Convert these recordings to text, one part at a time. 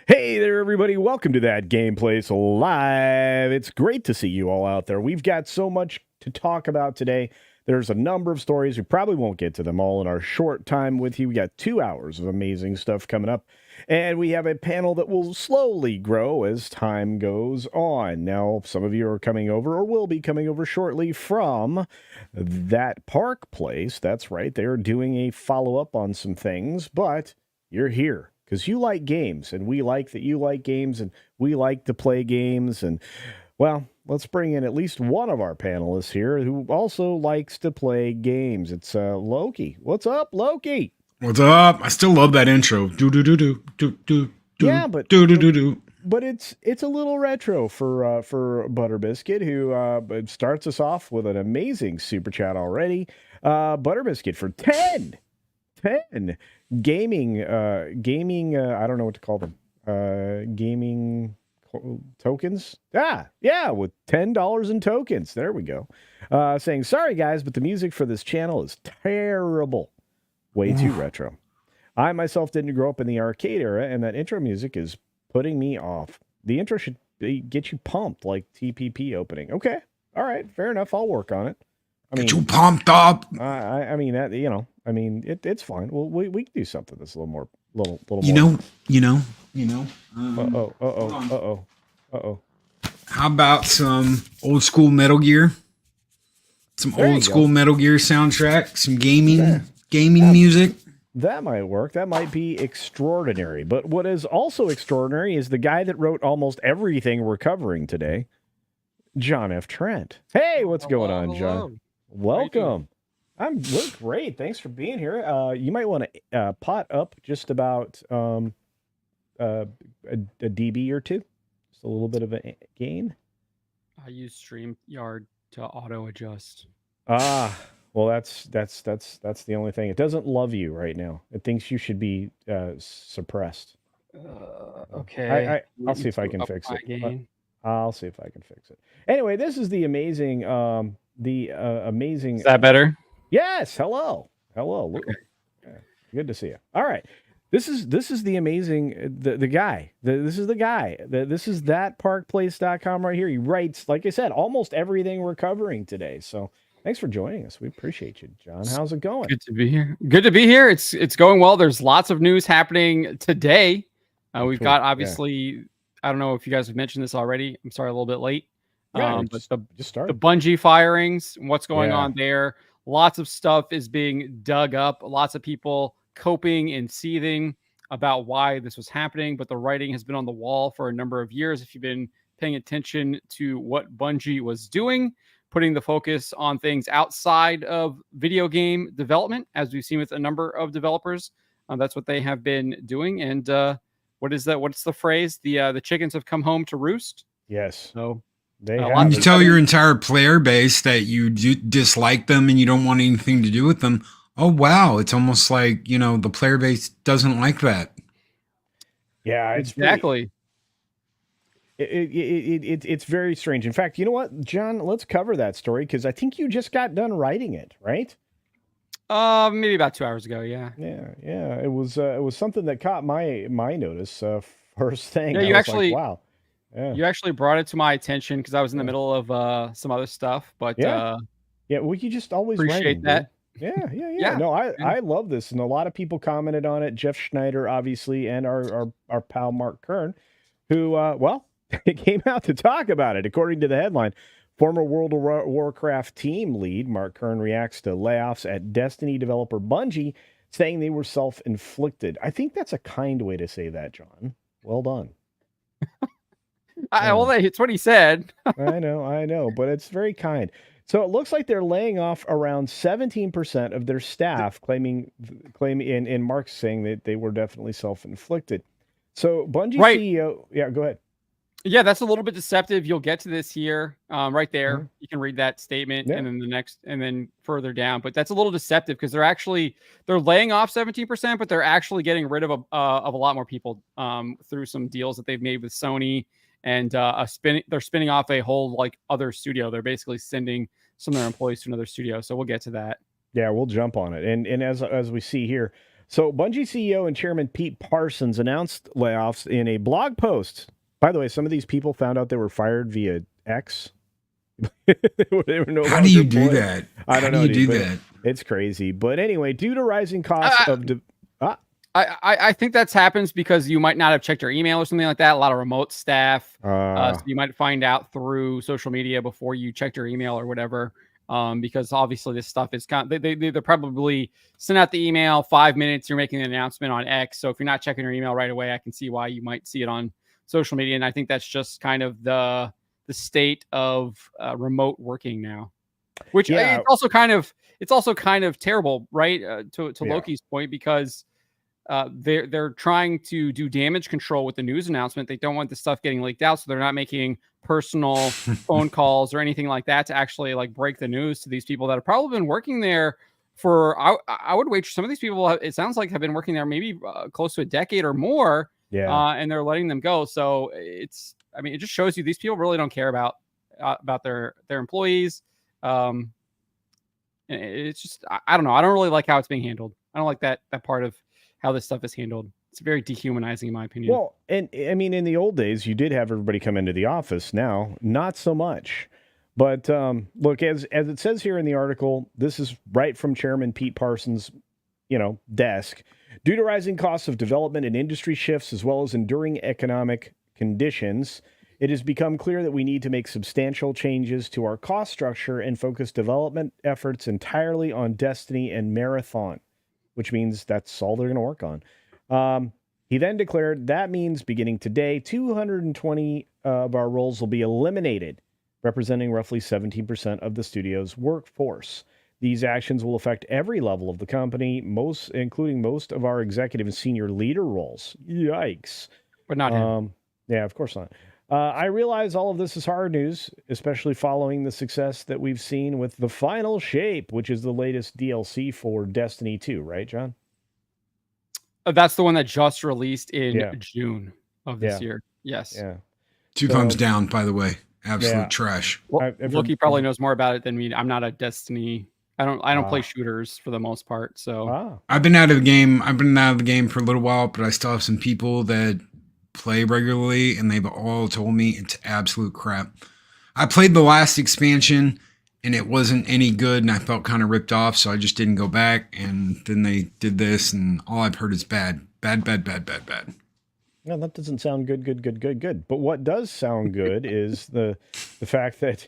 Hey there, everybody. Welcome to That Gameplays Live. It's great to see you all out there. We've got so much to talk about today. There's a number of stories. We probably won't get to them all in our short time with you. We got 2 hours of amazing stuff coming up. And we have a panel that will slowly grow as time goes on. Now, some of you are coming over or will be coming over shortly from that park place. That's right. They're doing a follow-up on some things, but you're here because you like games, and we like that you like games, and we like to play games. And, well, let's bring in at least one of our panelists here who also likes to play games. It's Loki. What's up, Loki? What's up? I still love that intro. Yeah, but do. But it's a little retro for Butterbiscuit, who starts us off with an amazing super chat already. Butterbiscuit for 10 gaming. I don't know what to call them. Gaming tokens. Yeah, with $10 in tokens. There we go. Saying, sorry guys, but the music for this channel is terrible. Way too retro. I myself didn't grow up in the arcade era, and that intro music is putting me off. The intro should get you pumped like TPP opening. Okay. All right. Fair enough. I'll work on it. Get you pumped up. I mean that, it's fine. Well, we can do something that's a little more, little more. Uh-oh. How about some old school Metal Gear? Some old school Metal Gear soundtrack, some gaming music. That might work. That might be extraordinary. But what is also extraordinary is the guy that wrote almost everything we're covering today, John F. Trent. Hey, what's going on, John? Welcome. We're great. Thanks for being here. You might want to pot up just about a dB or two, just a little bit of a gain. I use StreamYard to auto adjust. Well, that's the only thing. It doesn't love you right now. It thinks you should be suppressed. Okay. I'll see if I can fix it. I'll see if I can fix it. Anyway, this is the amazing. Amazing. Is that better? Yes. Hello. Okay. Good to see you. All right. This is the amazing the guy. This is the guy. This is thatparkplace.com right here. He writes, like I said, almost everything we're covering today. So thanks for joining us. We appreciate you, John. How's it going? Good to be here. It's going well. There's lots of news happening today. We've got obviously, I don't know if you guys have mentioned this already. I'm sorry, a little bit late. But the Bungie firings, what's going on there? Lots of stuff is being dug up. Lots of people coping and seething about why this was happening. But the writing has been on the wall for a number of years. If you've been paying attention to what Bungie was doing, putting the focus on things outside of video game development, as we've seen with a number of developers, that's what they have been doing. And what is that? What's the phrase? The chickens have come home to roost. Yes. So when you tell your entire player base that you dislike them and you don't want anything to do with them, oh wow, it's almost like the player base doesn't like that. Yeah, exactly. It's very strange. In fact, you know what, John? Let's cover that story because I think you just got done writing it, right? Maybe about 2 hours ago. Yeah. It was something that caught my notice first thing. Yeah, you actually wow. Yeah. You actually brought it to my attention because I was in the middle of some other stuff. But well, you just always appreciate that. Yeah. No, I love this, and a lot of people commented on it. Jeff Schneider, obviously, and our pal Mark Kern, who it came out to talk about it. According to the headline, former World of Warcraft team lead Mark Kern reacts to layoffs at Destiny developer Bungie, saying they were self-inflicted. I think that's a kind way to say that, John. Well done. Well, it's what he said. I know, but it's very kind. So it looks like they're laying off around 17% of their staff, claiming, and Mark's saying that they were definitely self-inflicted. So Bungie CEO, yeah, go ahead. Yeah, that's a little bit deceptive. You'll get to this here, right there. Mm-hmm. You can read that statement, and then the next, and then further down. But that's a little deceptive because they're laying off 17%, but they're actually getting rid of a lot more people through some deals that they've made with Sony, and they're spinning off a whole other studio. They're basically sending some of their employees to another studio. So we'll get to that. Yeah, we'll jump on it. And as we see here, so Bungie CEO and Chairman Pete Parsons announced layoffs in a blog post. By the way, some of these people found out they were fired via X. How do you do that? I don't know. How do you do that? It's crazy. But anyway, due to rising costs I think that happens because you might not have checked your email or something like that. A lot of remote staff. So you might find out through social media before you checked your email or whatever. Because obviously this stuff is they're probably send out the email 5 minutes. You're making an announcement on X. So if you're not checking your email right away, I can see why you might see it on social media. And I think that's just kind of the state of remote working now, which it's also kind of terrible, right? To Loki's point, because they're trying to do damage control with the news announcement. They don't want the stuff getting leaked out, so they're not making personal phone calls or anything like that to actually break the news to these people that have probably been working there for I would wager some of these people, it sounds like, have been working there maybe close to a decade or more. And they're letting them go. So it just shows you these people really don't care about their employees. It's just, I don't know. I don't really like how it's being handled. I don't like that part of how this stuff is handled. It's very dehumanizing, in my opinion. Well, and I mean, in the old days, you did have everybody come into the office. Now, not so much. But look, as it says here in the article, this is right from Chairman Pete Parsons' desk. Due to rising costs of development and industry shifts, as well as enduring economic conditions, it has become clear that we need to make substantial changes to our cost structure and focus development efforts entirely on Destiny and Marathon, which means that's all they're going to work on. He then declared that means beginning today, 220 of our roles will be eliminated, representing roughly 17% of the studio's workforce. These actions will affect every level of the company, including most of our executive and senior leader roles. Yikes. But not him. Yeah, of course not. I realize all of this is hard news, especially following the success that we've seen with The Final Shape, which is the latest DLC for Destiny 2, right, John? That's the one that just released in June of this year. Yes. Yeah. Two thumbs down, by the way. Absolute trash. Well, Loki probably knows more about it than me. I'm not a Destiny. I don't play shooters for the most part. So I've been out of the game. I've been out of the game for a little while, but I still have some people that play regularly, and they've all told me it's absolute crap. I played the last expansion, and it wasn't any good, and I felt kind of ripped off, so I just didn't go back. And then they did this, and all I've heard is bad. No, that doesn't sound good. But what does sound good is the fact that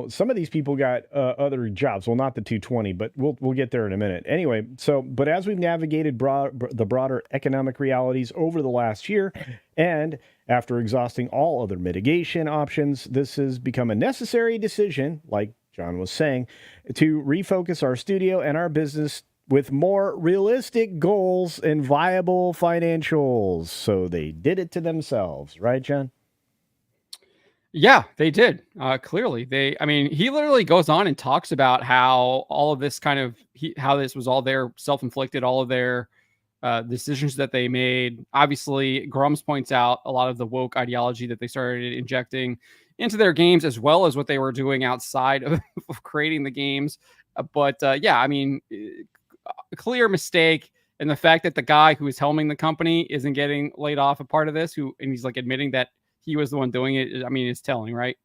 some of these people got other jobs. Well, not the 220, but we'll get there in a minute. Anyway, but as we've navigated the broader economic realities over the last year, and after exhausting all other mitigation options, this has become a necessary decision, like John was saying, to refocus our studio and our business with more realistic goals and viable financials. So they did it to themselves, right, John? Yeah, they did. Clearly, he literally goes on and talks about how all of this how this was all their self-inflicted, all of their decisions that they made. Obviously, Grums points out a lot of the woke ideology that they started injecting into their games, as well as what they were doing outside of creating the games. A clear mistake. And the fact that the guy who is helming the company isn't getting laid off a part of this, and he's admitting that he was the one doing it. It's telling, right?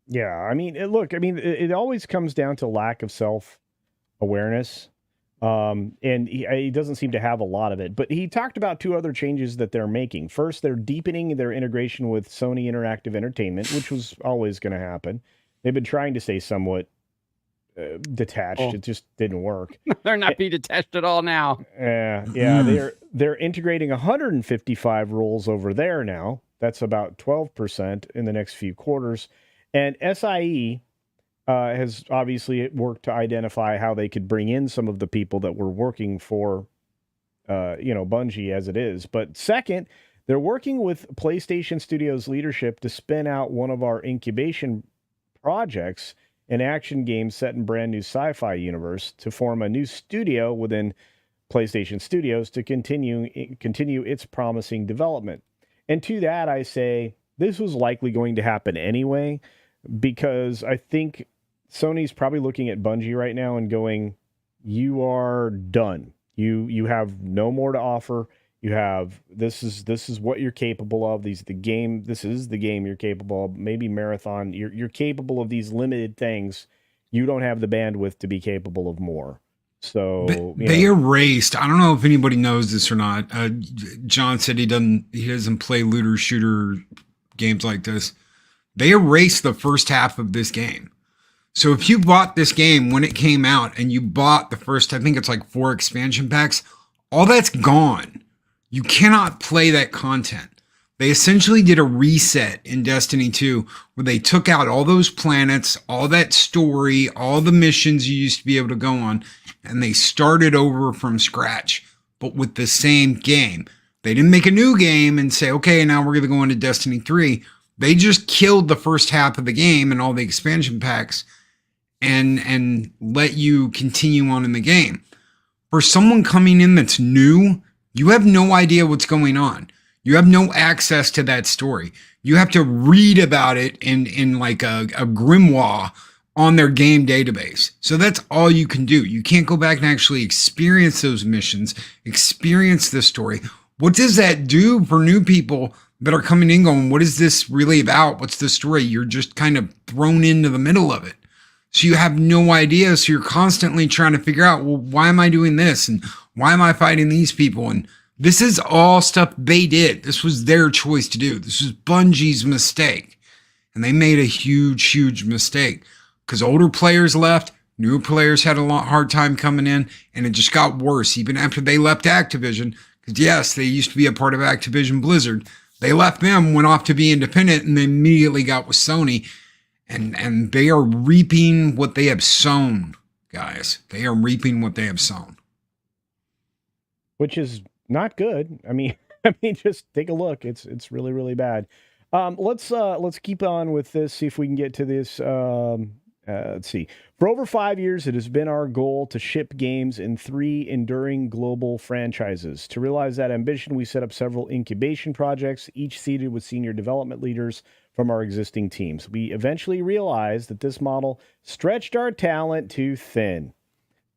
Yeah. It always comes down to lack of self-awareness. And he doesn't seem to have a lot of it. But he talked about two other changes that they're making. First, they're deepening their integration with Sony Interactive Entertainment, which was always going to happen. They've been trying to stay somewhat detached. It just didn't work. They're not being detached at all now. They're integrating 155 roles over there now. That's about 12% in the next few quarters. And SIE has obviously worked to identify how they could bring in some of the people that were working for Bungie as it is. But second, they're working with PlayStation Studios leadership to spin out one of our incubation projects, an action game set in brand new sci-fi universe, to form a new studio within PlayStation Studios to continue its promising development. And to that, I say this was likely going to happen anyway, because I think Sony's probably looking at Bungie right now and going, "You are done. You have no more to offer. You have this is what you're capable of. This is the game you're capable of. Maybe Marathon. You're capable of these limited things. You don't have the bandwidth to be capable of more." So they erased. I don't know if anybody knows this or not. John said he doesn't play looter shooter games like this. They erased the first half of this game. So if you bought this game when it came out and you bought the first, I think it's like 4 expansion packs, all that's gone. You cannot play that content. They essentially did a reset in Destiny 2 where they took out all those planets, all that story, all the missions you used to be able to go on, and they started over from scratch, but with the same game. They didn't make a new game and say, okay, now we're going to go into Destiny 3. They just killed the first half of the game and all the expansion packs and let you continue on in the game. For someone coming in that's new, you have no idea what's going on. You have no access to that story. You have to read about it in like a grimoire on their game database. So that's all you can do. You can't go back and actually experience those missions, experience the story. What does that do for new people that are coming in going, what is this really about? What's the story? You're just kind of thrown into the middle of it. So you have no idea. So you're constantly trying to figure out, well, why am I doing this? And why am I fighting these people? And this is all stuff they did. This was their choice to do. This was Bungie's mistake. And they made a huge, huge mistake because older players left. Newer players had a hard time coming in, and it just got worse even after they left Activision. Because yes, they used to be a part of Activision Blizzard. They left them, went off to be independent, and they immediately got with Sony. And they are reaping what they have sown, guys. They are reaping what they have sown. Which is not good. I mean, just take a look. It's really, really bad. Let's keep on with this. See if we can get to this. Let's see. For over 5 years, it has been our goal to ship games in 3 enduring global franchises. To realize that ambition, we set up several incubation projects, each seated with senior development leaders from our existing teams. We eventually realized that this model stretched our talent too thin,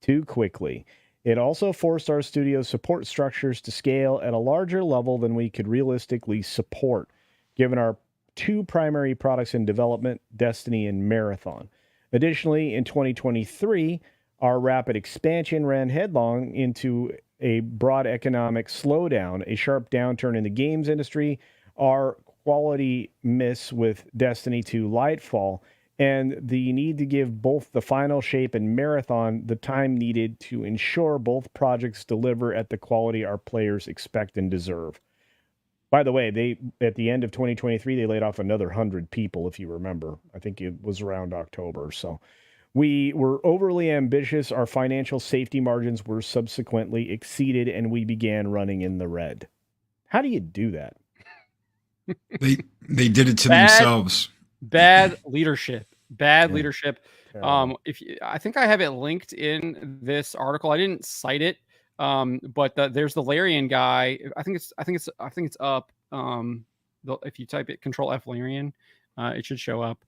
too quickly. It also forced our studio support structures to scale at a larger level than we could realistically support, given our 2 primary products in development, Destiny and Marathon. Additionally, in 2023, our rapid expansion ran headlong into a broad economic slowdown, a sharp downturn in the games industry, our quality miss with Destiny 2 Lightfall, and the need to give both the final shape and Marathon the time needed to ensure both projects deliver at the quality our players expect and deserve. By the way, at the end of 2023, they laid off another 100 people, if you remember. I think it was around October. So we were overly ambitious. Our financial safety margins were subsequently exceeded, and we began running in the red. How do you do that? They did it to themselves. Bad leadership. Bad leadership. I think I have it linked in this article. I didn't cite it. But there's the Larian guy. I think it's up. If you type it Control F Larian, it should show up.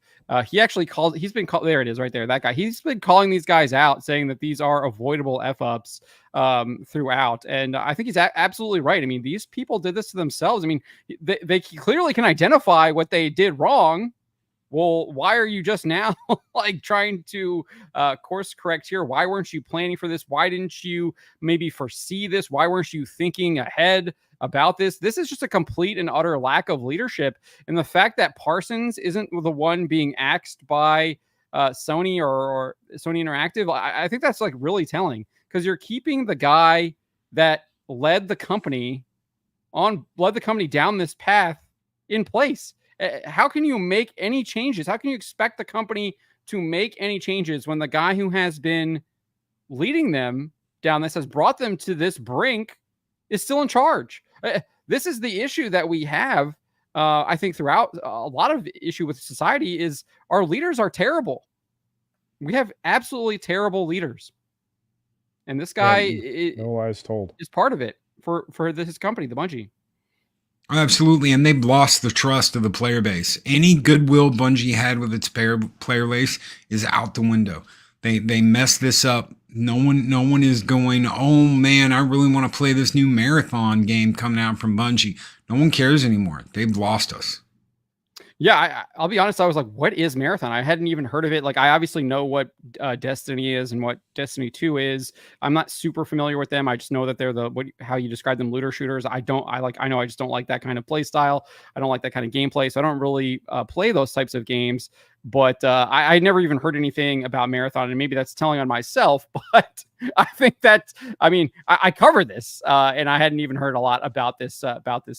He actually there it is right there. That guy, he's been calling these guys out, saying that these are avoidable F-ups throughout. And I think he's absolutely right. I mean, these people did this to themselves. I mean, they clearly can identify what they did wrong. Well, why are you just now like trying to course correct here? Why weren't you planning for this? Why didn't you maybe foresee this? Why weren't you thinking ahead about this? This is just a complete and utter lack of leadership. And the fact that Parsons isn't the one being axed by Sony or Sony Interactive, I think that's like really telling, because you're keeping the guy that led the company down this path in place. How can you make any changes? How can you expect the company to make any changes when the guy who has been leading them down this has brought them to this brink is still in charge. This is the issue that we have. I think throughout a lot of issue with society is our leaders are terrible. We have absolutely terrible leaders. And this guy no lies told is part of it for his company, the Bungie. Absolutely, and they've lost the trust of the player base. Any goodwill Bungie had with its player base is out the window. They messed this up. No one is going, oh man, I really want to play this new marathon game coming out from Bungie. No one cares anymore. They've lost us. Yeah, I'll be honest. I was like, what is Marathon? I hadn't even heard of it. Like, I obviously know what Destiny is and what Destiny 2 is. I'm not super familiar with them. I just know that they're how you describe them, looter shooters. I just don't like that kind of play style. I don't like that kind of gameplay. So I don't really play those types of games. But I never even heard anything about Marathon, and maybe that's telling on myself. But I think that, I covered this, and I hadn't even heard a lot about this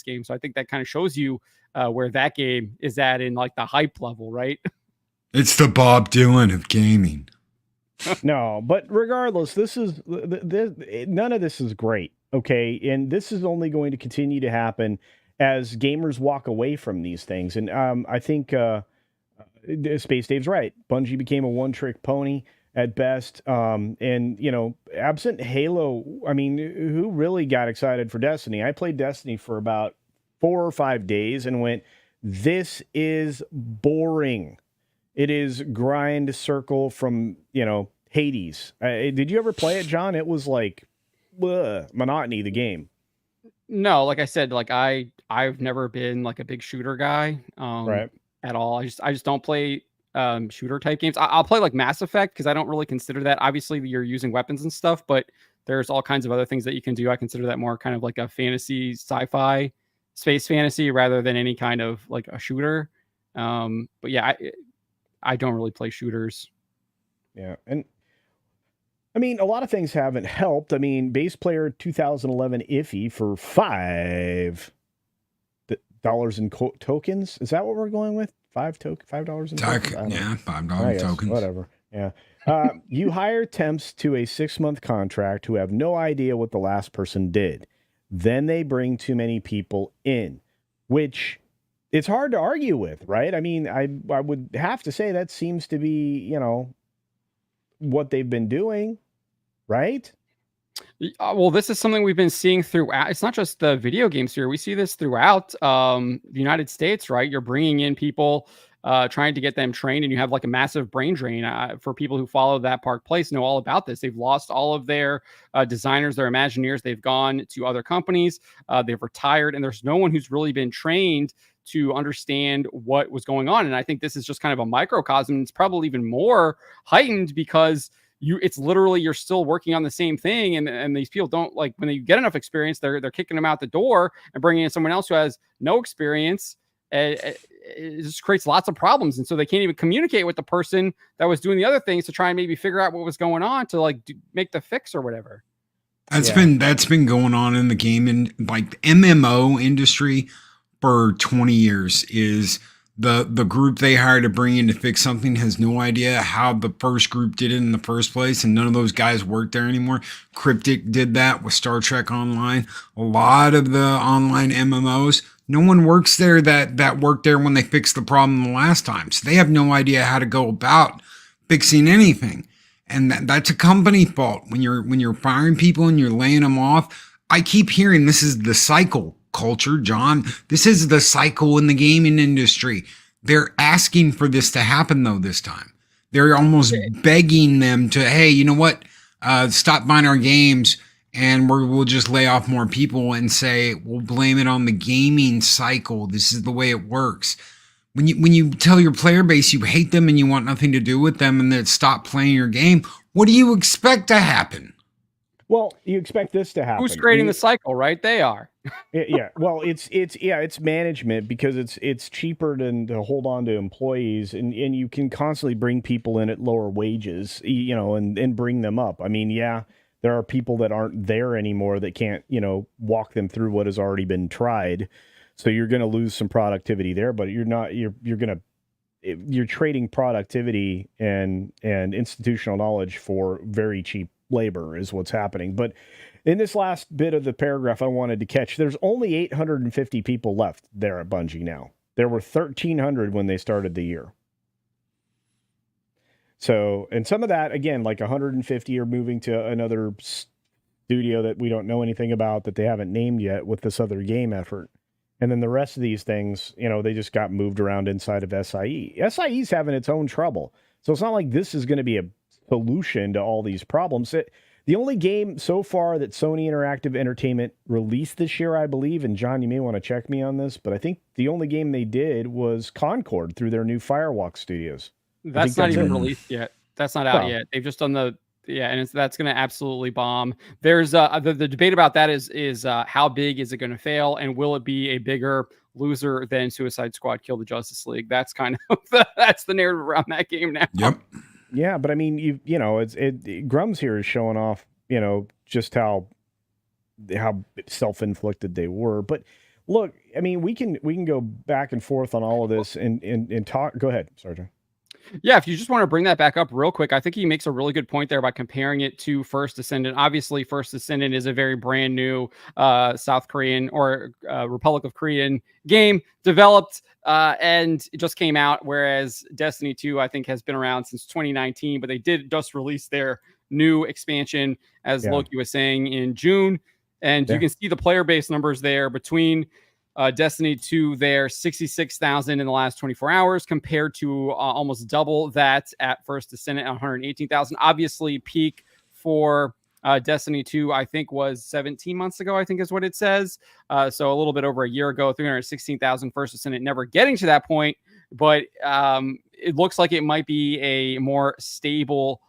game. So I think that kind of shows you where that game is at in like the hype level, right? It's the Bob Dylan of gaming. No, but regardless, none of this is great, okay? And this is only going to continue to happen as gamers walk away from these things. And I think Space Dave's right. Bungie became a one-trick pony at best. And, absent Halo, who really got excited for Destiny? I played Destiny for about 4 or 5 days and went, this is boring. It is grind circle from, Hades. Did you ever play it, John? It was like monotony, the game. No, like I said, like I've never been like a big shooter guy right. at all. I just don't play shooter type games. I'll play like Mass Effect because I don't really consider that. Obviously, you're using weapons and stuff, but there's all kinds of other things that you can do. I consider that more kind of like a fantasy, sci-fi, space fantasy rather than any kind of like a shooter. But yeah, I don't really play shooters. Yeah, and a lot of things haven't helped. Base player 2011 iffy for $5 in tokens. Is that what we're going with? $5 in tokens? Yeah, $5 tokens. Whatever. Yeah. You hire temps to a 6-month contract who have no idea what the last person did. Then they bring too many people in, which it's hard to argue with, right? I would have to say that seems to be, what they've been doing, right? Well, this is something we've been seeing throughout. It's not just the video games here. We see this throughout the United States, right? You're bringing in people, trying to get them trained, and you have like a massive brain drain. For people who follow that Park Place know all about this. They've lost all of their designers, their Imagineers. They've gone to other companies. They've retired, and there's no one who's really been trained to understand what was going on. And I think this is just kind of a microcosm. It's probably even more heightened because it's literally, you're still working on the same thing. And these people don't, like, when they get enough experience, they're kicking them out the door and bringing in someone else who has no experience. It just creates lots of problems. And so they can't even communicate with the person that was doing the other things to try and maybe figure out what was going on to like make the fix or whatever. That's been going on in the game and like the MMO industry for 20 years. Is the group they hire to bring in to fix something has no idea how the first group did it in the first place, and none of those guys work there anymore. Cryptic did that with Star Trek Online. A lot of the online MMOs, no one works there that worked there when they fixed the problem the last time. So they have no idea how to go about fixing anything. And that's a company fault. When you're firing people and you're laying them off, I keep hearing this is the cycle culture, John. This is the cycle in the gaming industry. They're asking for this to happen though this time. They're almost begging them to, hey, you know what? Stop buying our games and we'll just lay off more people and say, we'll blame it on the gaming cycle. This is the way it works. When you tell your player base you hate them and you want nothing to do with them and then stop playing your game, what do you expect to happen? Well, you expect this to happen. Who's creating the cycle, right? They are. Yeah. Well, it's management because it's cheaper to hold on to employees and you can constantly bring people in at lower wages, and bring them up. There are people that aren't there anymore that can't, walk them through what has already been tried. So you're going to lose some productivity there, but you're trading productivity and institutional knowledge for very cheap labor is what's happening. But in this last bit of the paragraph I wanted to catch, there's only 850 people left there at Bungie now. There were 1,300 when they started the year. So, and some of that, again, like 150 are moving to another studio that we don't know anything about, that they haven't named yet, with this other game effort. And then the rest of these things, they just got moved around inside of SIE. SIE's having its own trouble. So it's not like this is going to be a solution to all these problems. The only game so far that Sony Interactive Entertainment released this year, I believe, and John, you may want to check me on this, but I think the only game they did was Concord through their new Firewalk Studios. That's not even released yet. That's not out yet. They've just done and that's going to absolutely bomb. There's the debate about that is how big is it going to fail, and will it be a bigger loser than Suicide Squad Kill the Justice League? That's kind of that's the narrative around that game now. Yep. Yeah, but I mean, Grums here is showing off, just how self-inflicted they were. But look, I mean, we can go back and forth on all of this and talk. Go ahead, Sergeant. Yeah, if you just want to bring that back up real quick, I think he makes a really good point there by comparing it to First Descendant. Obviously, First Descendant is a very brand new South Korean or Republic of Korean game developed and it just came out, whereas Destiny 2, I think, has been around since 2019, but they did just release their new expansion, as Loki was saying, in June. And you can see the player base numbers there between Destiny 2 there, 66,000 in the last 24 hours compared to almost double that at First Descendant at 118,000. Obviously, peak for Destiny 2, I think, was 17 months ago, I think is what it says. So a little bit over a year ago, 316,000 First Descendant, never getting to that point. But it looks like it might be a more stable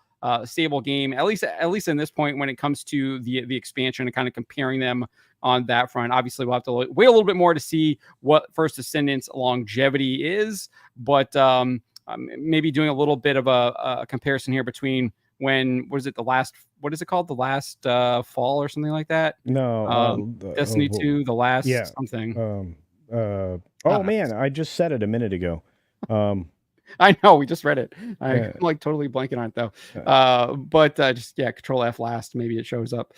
game, at least in this point when it comes to the expansion and kind of comparing them on that front. Obviously, we'll have to wait a little bit more to see what First Descendant's longevity is, but maybe doing a little bit of a comparison here between when was it the last fall or something like that? No, Destiny 2, the last something. Man, I just said it a minute ago. I know, we just read it. I'm like totally blanking on it though. But just Control F last, maybe it shows up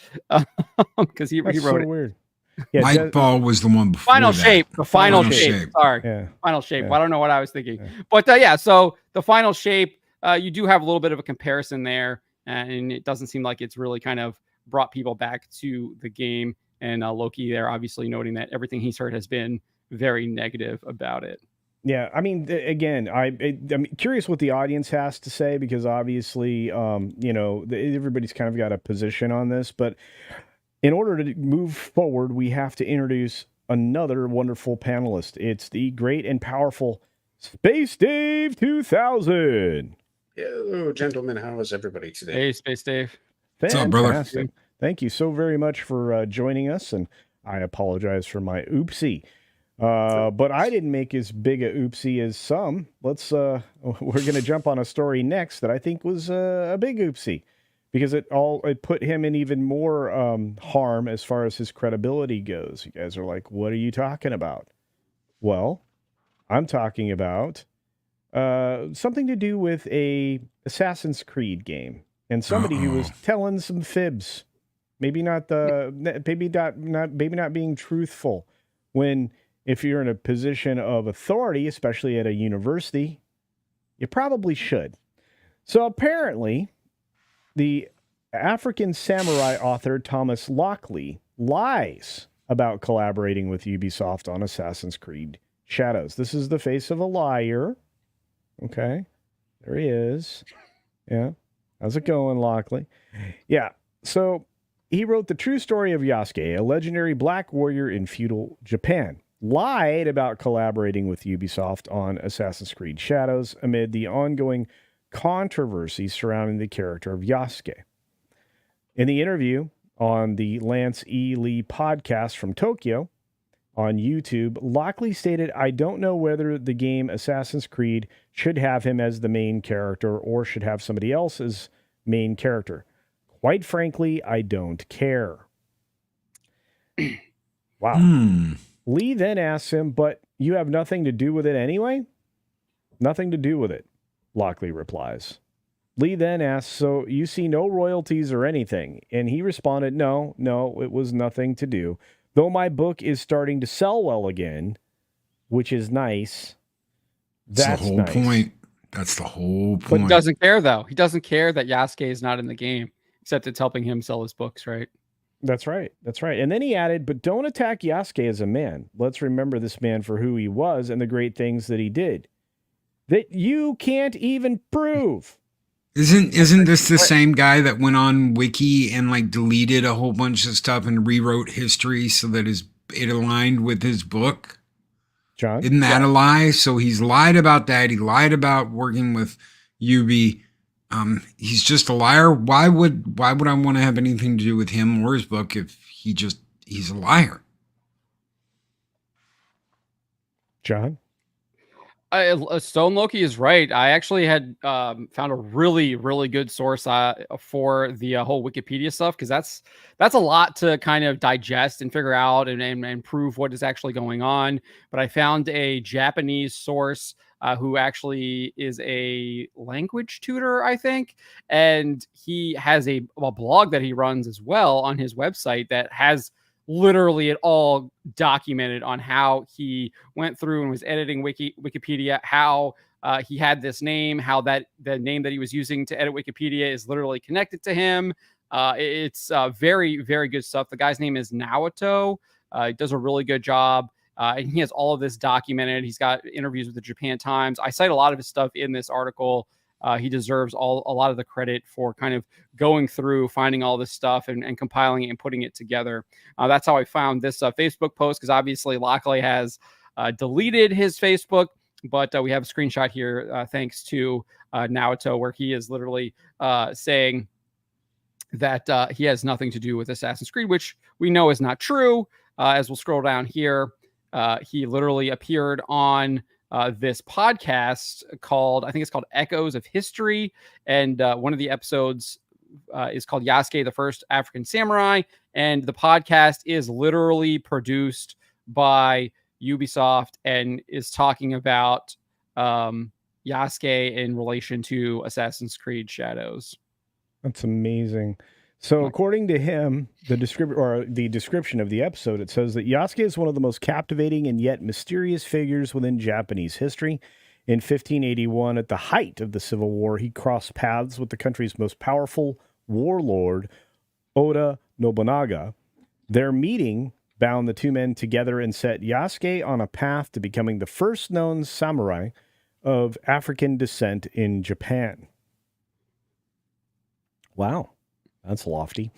because he wrote so it. Weird. Yeah, Nightfall was the one before. Final that. Shape. The final shape. Sorry, Final Shape. Well, I don't know what I was thinking, but so the Final Shape, you do have a little bit of a comparison there, and it doesn't seem like it's really kind of brought people back to the game. And Loki there, obviously noting that everything he's heard has been very negative about it. Yeah, I mean, again, I'm curious what the audience has to say, because obviously, everybody's kind of got a position on this. But in order to move forward, we have to introduce another wonderful panelist. It's the great and powerful Space Dave 2000. Hello, gentlemen. How is everybody today? Hey, Space Dave. What's up, brother? Fantastic. Thank you so very much for joining us, and I apologize for my oopsie. But I didn't make as big a oopsie as some. We're going to jump on a story next that I think was a big oopsie, because it put him in even more harm as far as his credibility goes. You guys are like, what are you talking about? Well, I'm talking about something to do with a Assassin's Creed game, and somebody who was telling some fibs, maybe not being truthful when. If you're in a position of authority, especially at a university, you probably should. So apparently, the African samurai author Thomas Lockley lies about collaborating with Ubisoft on Assassin's Creed Shadows. This is the face of a liar. Okay, there he is. Yeah, how's it going, Lockley? Yeah, so he wrote the true story of Yasuke, a legendary black warrior in feudal Japan. Lied about collaborating with Ubisoft on Assassin's Creed Shadows amid the ongoing controversy surrounding the character of Yasuke. In the interview on the Lance E. Lee podcast from Tokyo on YouTube, Lockley stated, "I don't know whether the game Assassin's Creed should have him as the main character or should have somebody else as main character. Quite frankly, I don't care." Wow. Lee then asks him, "But you have nothing to do with it anyway?" "Nothing to do with it," Lockley replies. Lee then asked, "So you see no royalties or anything?" And he responded, No, it was nothing to do. Though my book is starting to sell well again, which is nice. That's the whole point. That's the whole point. But he doesn't care, though. He doesn't care that Yasuke is not in the game, except it's helping him sell his books, right? That's right. That's right. And then he added, "But don't attack Yasuke as a man. Let's remember this man for who he was and the great things that he did. That you can't even prove." Isn't this the same guy that went on Wiki and like deleted a whole bunch of stuff and rewrote history so that it aligned with his book? John? Isn't that a lie? So he's lied about that. He lied about working with Yubi. He's just a liar. Why would I want to have anything to do with him or his book if he's a liar? John? Stone Loki is right. I actually had found a really, really good source for the whole Wikipedia stuff, because that's a lot to kind of digest and figure out and prove what is actually going on. But I found a Japanese source who actually is a language tutor, I think, and he has a blog that he runs as well on his website that has literally it all documented on how he went through and was editing Wikipedia, how he had this name, how that the name that he was using to edit Wikipedia is literally connected to him. It's very, very good stuff. The guy's name is Naoto. He does a really good job. And he has all of this documented. He's got interviews with the Japan Times. I cite a lot of his stuff in this article. He deserves a lot of the credit for kind of going through, finding all this stuff and compiling it and putting it together. That's how I found this Facebook post, because obviously Lockley has deleted his Facebook, but we have a screenshot here thanks to Naoto, where he is literally saying that he has nothing to do with Assassin's Creed, which we know is not true. As we'll scroll down here, he literally appeared on this podcast called, I think it's called Echoes of History. And one of the episodes is called Yasuke, the First African Samurai. And the podcast is literally produced by Ubisoft and is talking about Yasuke in relation to Assassin's Creed Shadows. That's amazing. So according to him, the description of the episode, it says that Yasuke is one of the most captivating and yet mysterious figures within Japanese history. In 1581, at the height of the Civil War, he crossed paths with the country's most powerful warlord, Oda Nobunaga. Their meeting bound the two men together and set Yasuke on a path to becoming the first known samurai of African descent in Japan. Wow. That's lofty.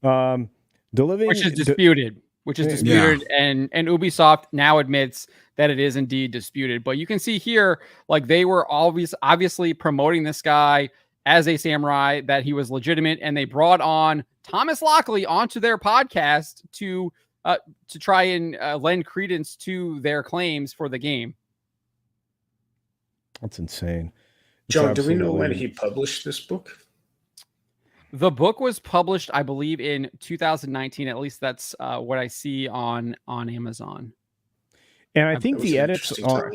Which is disputed. And Ubisoft now admits that it is indeed disputed. But you can see here, like, they were obviously promoting this guy as a samurai, that he was legitimate, and they brought on Thomas Lockley onto their podcast to try and lend credence to their claims for the game. That's insane. John, do we know when he published this book? The book was published, I believe, in 2019. At least that's what I see on Amazon. And I think the edits are...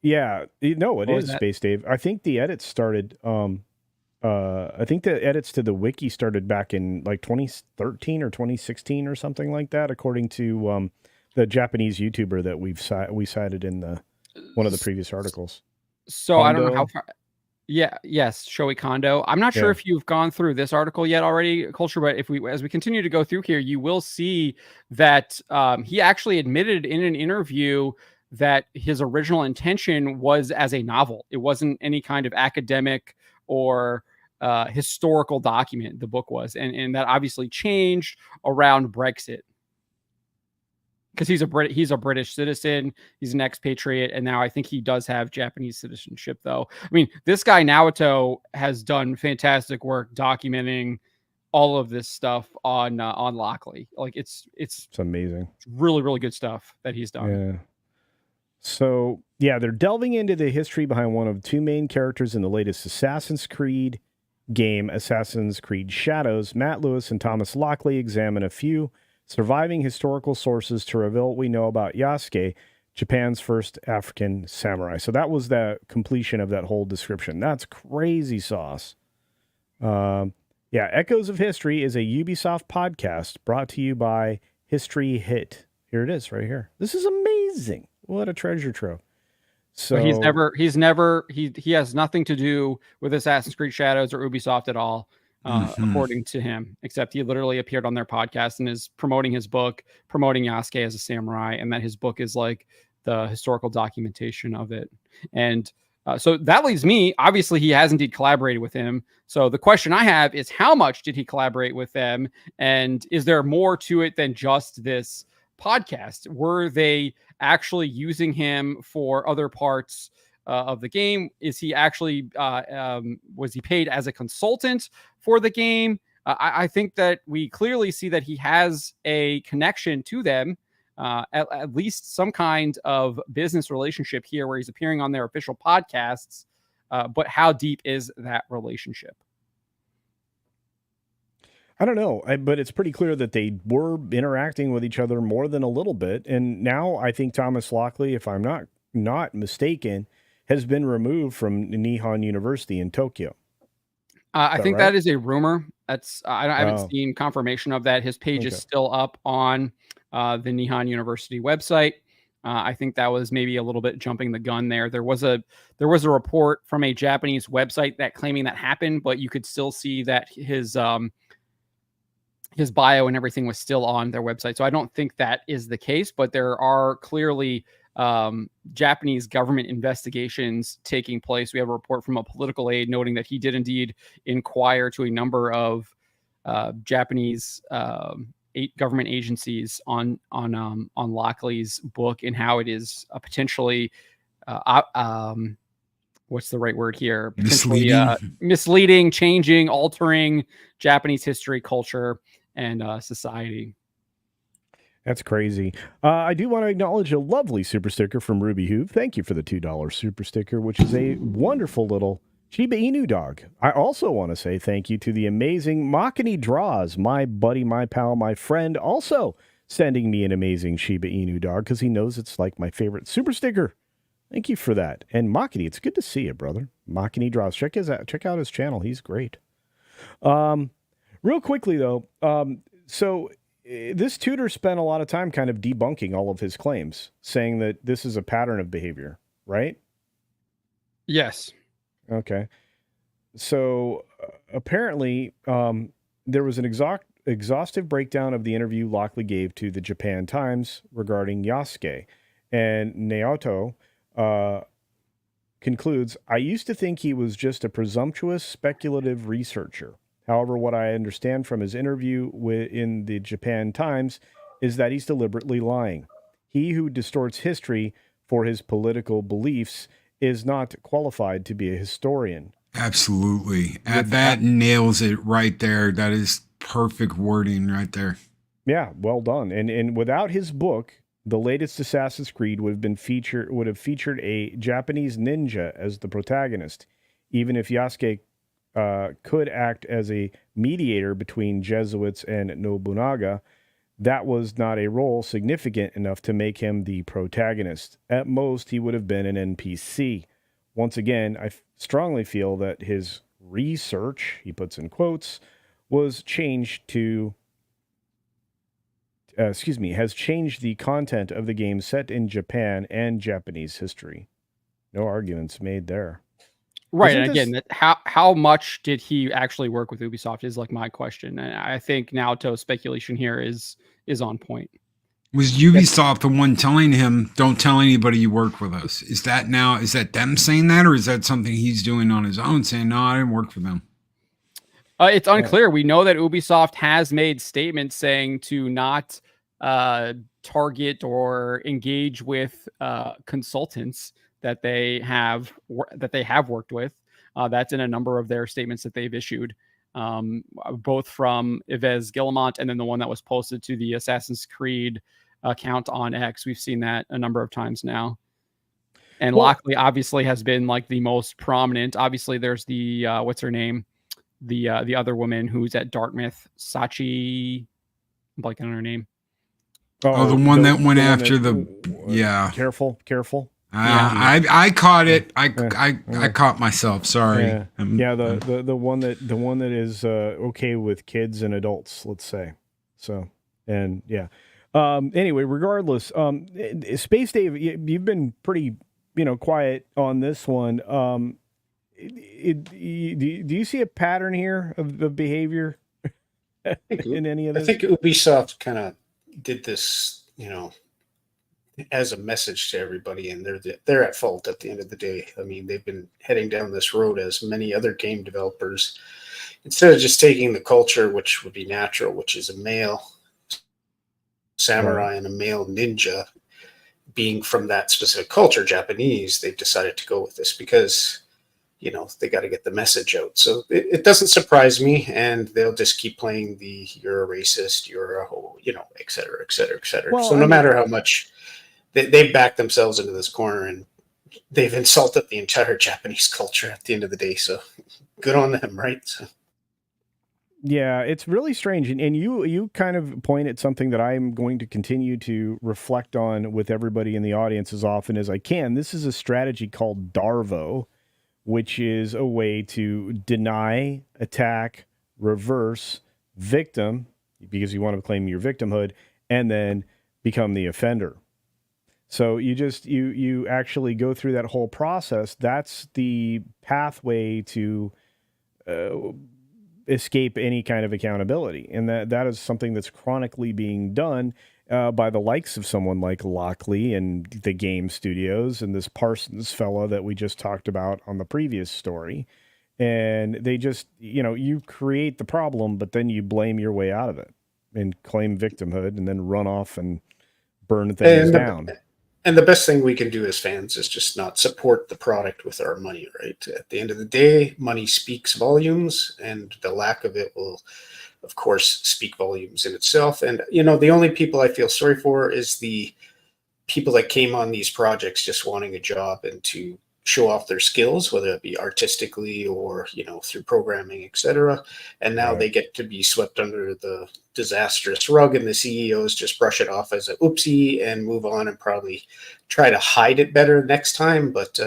Yeah, no, it is, Space Dave. I think the edits started... I think the edits to the wiki started back in like 2013 or 2016 or something like that, according to the Japanese YouTuber that we cited in one of the previous articles. So Kondo. I don't know how far... Yeah. Yes. Shoei Kondo. I'm not sure if you've gone through this article yet already, Culture, but as we continue to go through here, you will see that he actually admitted in an interview that his original intention was as a novel. It wasn't any kind of academic or historical document. The book was, and that obviously changed around Brexit. Because he's a British citizen, he's an expatriate, and now I think he does have Japanese citizenship, though. I mean, this guy Naoto has done fantastic work documenting all of this stuff on Lockley. Like it's amazing. It's really, really good stuff that he's done. Yeah. So they're delving into the history behind one of the two main characters in the latest Assassin's Creed game, Assassin's Creed Shadows. Matt Lewis and Thomas Lockley examine a few surviving historical sources to reveal what we know about Yasuke. Japan's first African samurai. So that was the completion of that whole description. That's crazy sauce. Echoes of History is a Ubisoft podcast brought to you by History Hit. Here it is right here. This is amazing. What a treasure trove. So he has nothing to do with Assassin's Creed Shadows or Ubisoft at all, according to him, except he literally appeared on their podcast and is promoting his book, promoting Yasuke as a samurai, and that his book is like the historical documentation of it. And so that leaves me, obviously he has indeed collaborated with him. So the question I have is, how much did he collaborate with them? And is there more to it than just this podcast? Were they actually using him for other parts of the game? Is he actually, was he paid as a consultant for the game? I think that we clearly see that he has a connection to them, at least some kind of business relationship here where he's appearing on their official podcasts. But how deep is that relationship? I don't know, but it's pretty clear that they were interacting with each other more than a little bit. And now I think Thomas Lockley, if I'm not mistaken, has been removed from Nihon University in Tokyo. I think that is a rumor. That's I haven't seen confirmation of that. His page is still up on the Nihon University website. I think that was maybe a little bit jumping the gun there. There was a report from a Japanese website that claiming that happened, but you could still see that his bio and everything was still on their website. So I don't think that is the case, but there are clearly Japanese government investigations taking place. We have a report from a political aide noting that he did indeed inquire to a number of Japanese government agencies on Lockley's book and how it is potentially what's the right word here? Misleading, changing, altering Japanese history, culture, and society. That's crazy. I do want to acknowledge a lovely super sticker from Ruby Hoove. Thank you for the $2 super sticker, which is a wonderful little Shiba Inu dog. I also want to say thank you to the amazing Makani Draws, my buddy, my pal, my friend, also sending me an amazing Shiba Inu dog because he knows it's like my favorite super sticker. Thank you for that. And Makani, it's good to see you, brother. Makani Draws. Check out his channel. He's great. Real quickly, though, so this tutor spent a lot of time kind of debunking all of his claims, saying that this is a pattern of behavior, right? Yes. Okay. So apparently there was an exhaustive breakdown of the interview Lockley gave to the Japan Times regarding Yasuke. And Naoto concludes, I used to think he was just a presumptuous, speculative researcher. However, what I understand from his interview in the Japan Times is that he's deliberately lying. He who distorts history for his political beliefs is not qualified to be a historian. Absolutely. That nails it right there. That is perfect wording right there. Yeah, well done. And without his book, the latest Assassin's Creed would have featured a Japanese ninja as the protagonist, even if Yasuke could act as a mediator between Jesuits and Nobunaga. That was not a role significant enough to make him the protagonist. At most, he would have been an NPC. Once again, I strongly feel that his research, he puts in quotes, has changed the content of the game set in Japan and Japanese history. No arguments made there. Right. And again, how much did he actually work with Ubisoft is like my question. And I think Naoto's speculation here is on point. Was Ubisoft the one telling him, don't tell anybody you work with us? Is that them saying that, or is that something he's doing on his own, saying, no, I didn't work for them? It's unclear. We know that Ubisoft has made statements saying to not target or engage with consultants that they have worked with. That's in a number of their statements that they've issued, both from Yves Guillemot and then the one that was posted to the Assassin's Creed account on X. We've seen that a number of times now. And Lockley obviously has been like the most prominent. Obviously, there's the what's her name, the other woman who's at Dartmouth, Sachi. I'm blanking on her name. Oh, the one that went after yeah. Careful. I caught it. I caught myself. Sorry. The one that is okay with kids and adults, let's say. So, and yeah. Anyway, regardless, Space Dave, you've been pretty, quiet on this one. Do you see a pattern here of behavior in any of this? I think Ubisoft kind of did this, as a message to everybody, and they're at fault at the end of the day. I mean, they've been heading down this road as many other game developers. Instead of just taking the culture, which would be natural, which is a male samurai and a male ninja, being from that specific culture, Japanese, they've decided to go with this because, they got to get the message out. So it doesn't surprise me, and they'll just keep playing the you're a racist, you're a whole, et cetera, et cetera, et cetera. Well, so no matter how much they've backed themselves into this corner, and they've insulted the entire Japanese culture at the end of the day. So good on them, right? So. Yeah, it's really strange. And you kind of point at something that I'm going to continue to reflect on with everybody in the audience as often as I can. This is a strategy called Darvo, which is a way to deny, attack, reverse, victim, because you want to claim your victimhood, and then become the offender. So you actually go through that whole process. That's the pathway to escape any kind of accountability. And that is something that's chronically being done by the likes of someone like Lockley and the game studios and this Parsons fella that we just talked about on the previous story. And they just, you create the problem, but then you blame your way out of it and claim victimhood and then run off and burn things down. And the best thing we can do as fans is just not support the product with our money, right? At the end of the day, money speaks volumes, and the lack of it will, of course, speak volumes in itself. And, the only people I feel sorry for is the people that came on these projects just wanting a job and to show off their skills, whether it be artistically or, through programming, etc. And now they get to be swept under the disastrous rug, and the CEOs just brush it off as a oopsie and move on and probably try to hide it better next time. But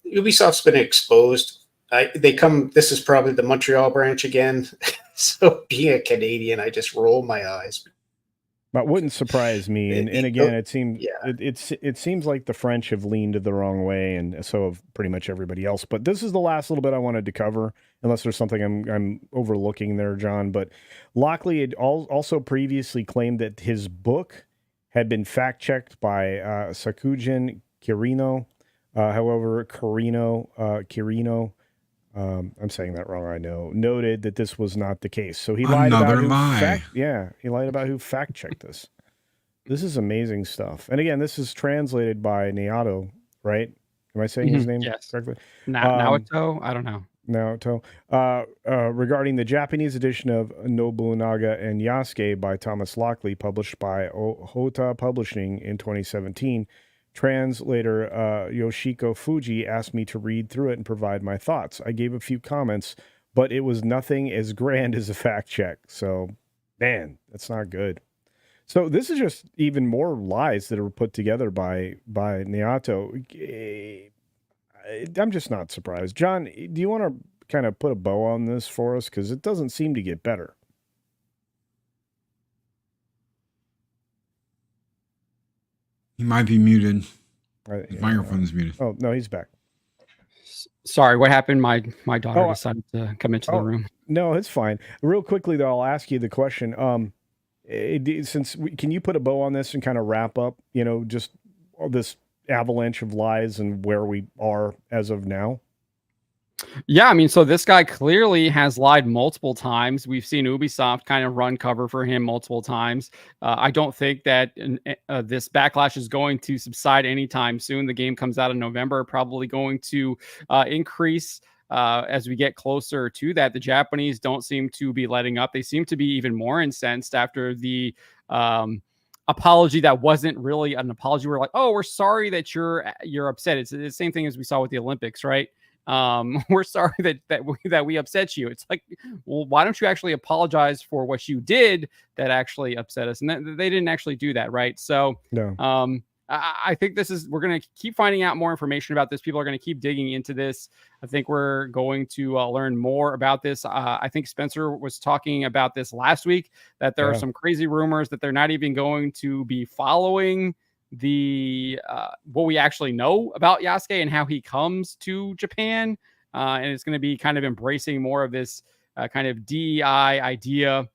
Ubisoft's been exposed. This is probably the Montreal branch again. So being a Canadian, I just roll my eyes. That wouldn't surprise me. And again, it seems it seems like the French have leaned the wrong way, and so have pretty much everybody else. But this is the last little bit I wanted to cover, unless there's something I'm overlooking there, John. But Lockley had also previously claimed that his book had been fact-checked by Sakujin Kirino. However, Kirino, I'm saying that wrong, I know, noted that this was not the case. So he lied about who fact-checked this. This is amazing stuff. And again, this is translated by Naoto, right? Am I saying his name correctly? Naoto? I don't know. Naoto. Regarding the Japanese edition of Nobunaga and Yasuke by Thomas Lockley, published by Ohota Publishing in 2017, translator Yoshiko Fuji asked me to read through it and provide my thoughts. I gave a few comments, but it was nothing as grand as a fact check. So, man, that's not good. So this is just even more lies that are put together by Naoto. I'm just not surprised. John, do you want to kind of put a bow on this for us? Because it doesn't seem to get better. He might be muted. His microphone's muted. Oh, no, he's back. Sorry, what happened? My daughter decided to come into the room. No, it's fine. Real quickly, though, I'll ask you the question. Can you put a bow on this and kind of wrap up, just this avalanche of lies and where we are as of now? Yeah, I mean, so this guy clearly has lied multiple times. We've seen Ubisoft kind of run cover for him multiple times. I don't think that this backlash is going to subside anytime soon. The game comes out in November, probably going to increase as we get closer to that. The Japanese don't seem to be letting up. They seem to be even more incensed after the apology that wasn't really an apology. We're like, oh, we're sorry that you're upset. It's the same thing as we saw with the Olympics, right? we're sorry that we upset you. It's like, well, why don't you actually apologize for what you did that actually upset us? And they didn't actually do that, right? So, no. I think we're going to keep finding out more information about this. People are going to keep digging into this. I think we're going to learn more about this. I think Spencer was talking about this last week, that there are some crazy rumors that they're not even going to be following the what we actually know about Yasuke and how he comes to Japan. And it's going to be kind of embracing more of this kind of DEI idea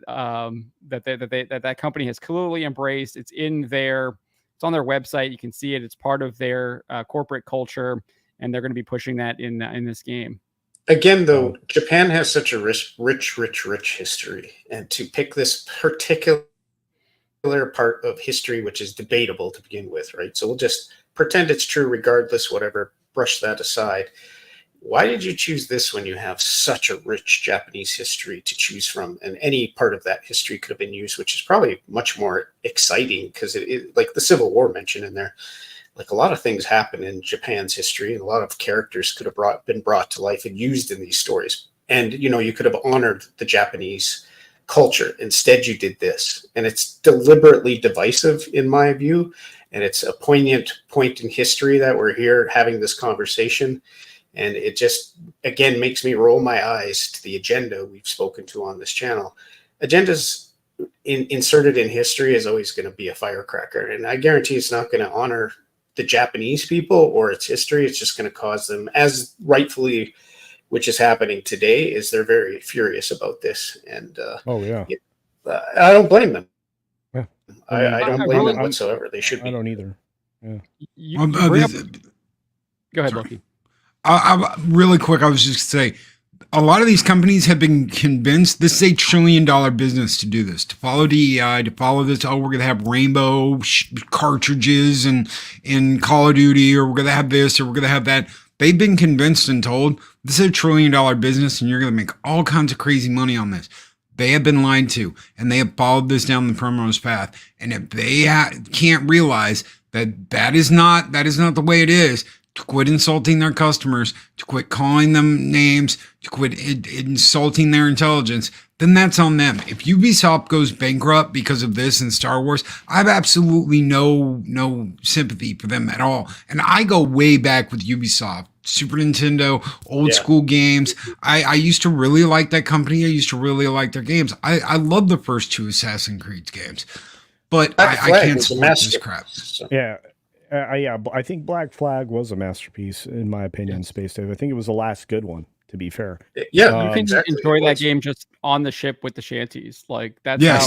that company has clearly embraced. It's on their website. You can see it. It's part of their corporate culture, and they're going to be pushing that in this game. Again, though, Japan has such a rich history, and to pick this particular part of history, which is debatable to begin with, right? So we'll just pretend it's true regardless, whatever, brush that aside. Why did you choose this when you have such a rich Japanese history to choose from? And any part of that history could have been used, which is probably much more exciting because it like the Civil War mentioned in there, like a lot of things happen in Japan's history and a lot of characters could have been brought to life and used in these stories. And, you could have honored the Japanese culture. Instead, you did this. And it's deliberately divisive in my view. And it's a poignant point in history that we're here having this conversation. And it just, again, makes me roll my eyes to the agenda we've spoken to on this channel. Agendas inserted in history is always going to be a firecracker. And I guarantee it's not going to honor the Japanese people or its history. It's just going to cause them, as rightfully, which is happening today, is they're very furious about this. And I don't blame them. Yeah. I don't blame them whatsoever. They should be. I don't either. Yeah. Go ahead, Loki. Really quick, I was just going to say, a lot of these companies have been convinced this is $1 trillion business to do this, to follow DEI, to follow this. Oh, we're going to have rainbow cartridges in Call of Duty, or we're going to have this, or we're going to have that. They've been convinced and told this is $1 trillion business and you're going to make all kinds of crazy money on this. They have been lied to, and they have followed this down the primrose path. And if they can't realize that is not the way it is, to quit insulting their customers, to quit calling them names, to quit insulting their intelligence, then that's on them. If Ubisoft goes bankrupt because of this in Star Wars, I have absolutely no sympathy for them at all. And I go way back with Ubisoft, Super Nintendo, old school games. I used to really like that company. I used to really like their games. I love the first 2 Assassin's Creed games, but I can't support this crap. So. Yeah. I think Black Flag was a masterpiece, in my opinion, Space Dave. I think it was the last good one, to be fair. Yeah, you can enjoy that game just on the ship with the shanties. Like, that's how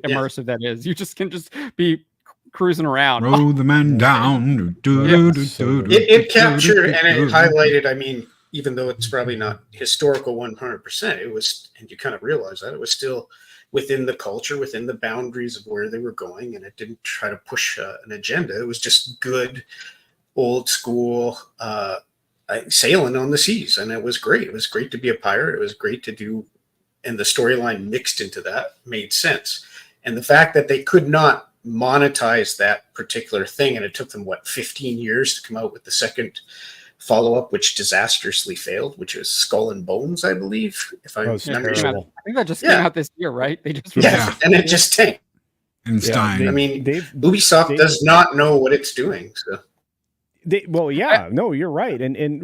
immersive that is. You just can be cruising around. Roll the man down. It captured and it highlighted, I mean, even though it's probably not historical 100%, it was, and you kind of realize that it was still within the culture, within the boundaries of where they were going, and it didn't try to push an agenda. It was just good, old school sailing on the seas, and it was great. It was great to be a pirate. It was great to do, and the storyline mixed into that made sense. And the fact that they could not monetize that particular thing, and it took them, 15 years to come out with the second follow-up, which disastrously failed, which was Skull and Bones, I believe. If I remember, I think that just came out this year, right? They just and it just tanked. And I mean, Ubisoft does not know what it's doing. So, no, you're right, and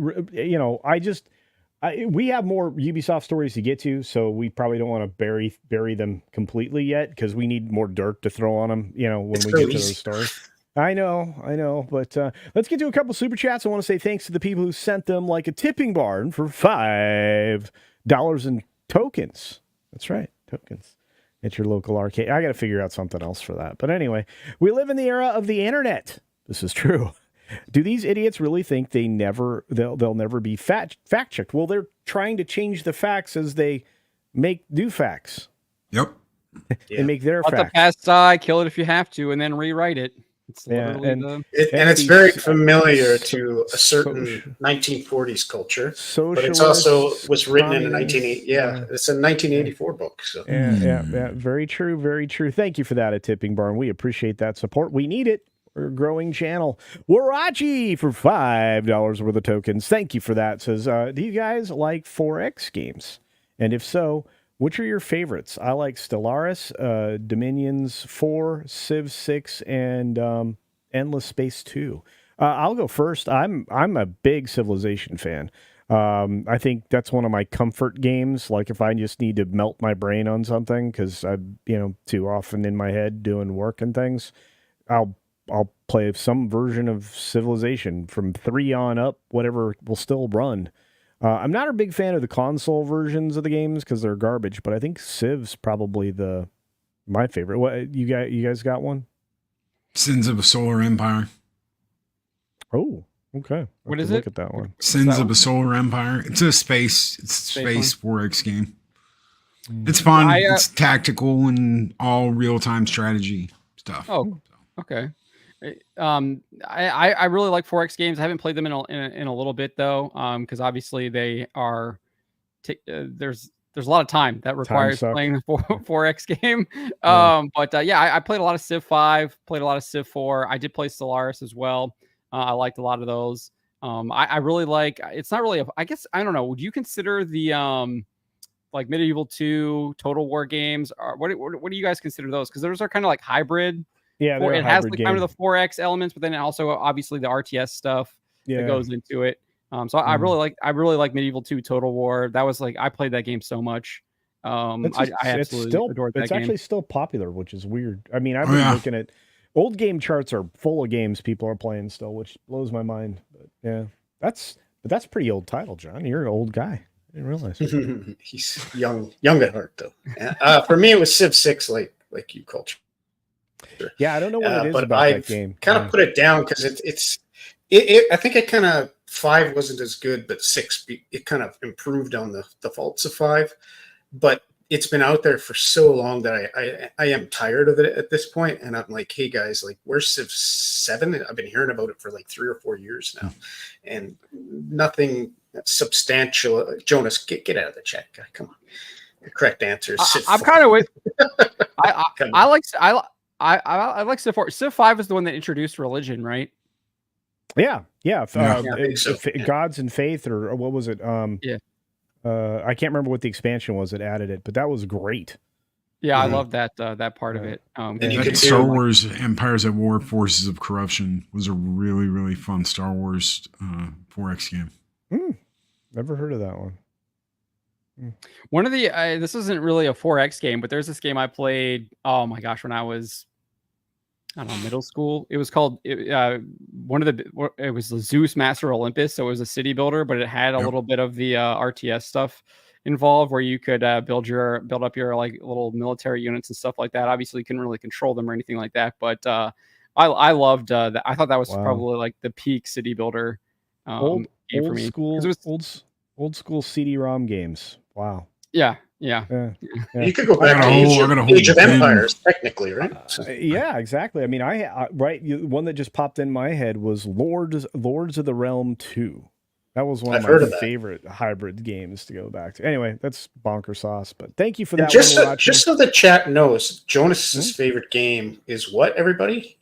we have more Ubisoft stories to get to, so we probably don't want to bury them completely yet because we need more dirt to throw on them. When we get to those stories. I know, but let's get to a couple super chats. I want to say thanks to the people who sent them like a tipping barn for $5 in tokens. That's right, tokens at your local arcade. I got to figure out something else for that. But anyway, we live in the era of the internet. This is true. Do these idiots really think they'll never be fact checked? Well, they're trying to change the facts as they make new facts. Yep. They make their facts. Let the past die, kill it if you have to, and then rewrite it. It's very familiar to a certain 1940s culture, but it's also was written in 1980. It's a 1984 book. So yeah, very true, very true. Thank you for that, a tipping barn. We appreciate that support. We need it. We're a growing channel. Warachi for $5 worth of tokens. Thank you for that. Says, do you guys like 4X games? And if so, which are your favorites? I like Stellaris, Dominions 4, Civ 6, and Endless Space 2. I'll go first. I'm a big Civilization fan. I think that's one of my comfort games. Like if I just need to melt my brain on something because I'm too often in my head doing work and things, I'll play some version of Civilization from 3 on up. Whatever will still run. I'm not a big fan of the console versions of the games because they're garbage, but I think Civ's probably my favorite. What you guys got one? Sins of a Solar Empire. Oh, okay. What is it? Look at that one. Sins of a Solar Empire. It's a space 4X game. It's fun. It's tactical and all real-time strategy stuff. Oh, okay. I really like 4X games. I haven't played them in a little bit though, because obviously they are there's a lot of time that requires playing the 4X game. But I played a lot of Civ 5, played a lot of Civ 4. I did play Stellaris as well. I liked a lot of those. I really like. It's not really. I guess I don't know. Would you consider the like Medieval 2, Total War games? Or what do you guys consider those? Because those are kind of like hybrid. Yeah, it has like kind of the 4X elements, but then also obviously the RTS stuff that goes into it. So I really like Medieval 2 Total War. That was like I played that game so much. I absolutely adored that game. It's actually still popular, which is weird. I mean, I've been looking at old game charts are full of games people are playing still, which blows my mind. But yeah, that's a pretty old title, John. You're an old guy. I didn't realize. He's young at heart though. For me, it was Civ 6, like you called. Yeah, I don't know what it is but about that game. Kind of put it down because I think it kind of 5 wasn't as good, but 6 it kind of improved on the faults of 5. But it's been out there for so long that I am tired of it at this point, and I'm like, hey guys, like where's Civ 7? I've been hearing about it for like 3 or 4 years now, and nothing substantial. Jonas, get out of the chat, guy. Come on. The correct answer is Civ 4. I'm kind of with. I like Civ 4. Civ 5 is the one that introduced religion, right? Yeah. So. Gods and Faith, or what was it? I can't remember what the expansion was that added it, but that was great. Yeah, I love that part of it. And you Star Wars Empires at War, Forces of Corruption was a really, really fun Star Wars 4X game. Never heard of that one. One of the this isn't really a 4X game, but there's this game I played. Oh my gosh, when I was middle school. It was called it was the Zeus Master Olympus. So it was a city builder, but it had a little bit of the RTS stuff involved, where you could build up your like little military units and stuff like that. Obviously, you couldn't really control them or anything like that, but I loved that. I thought that was probably like the peak city builder game for me. Old school CD-ROM games. Wow. Yeah. You could go back to Age of Empires, technically, right? Yeah, exactly. I mean, one that just popped in my head was Lords of the Realm 2. That was one of my favorite hybrid games to go back to. Anyway, that's bonker sauce, but thank you for that. Just so the chat knows, Jonas's favorite game is what, everybody?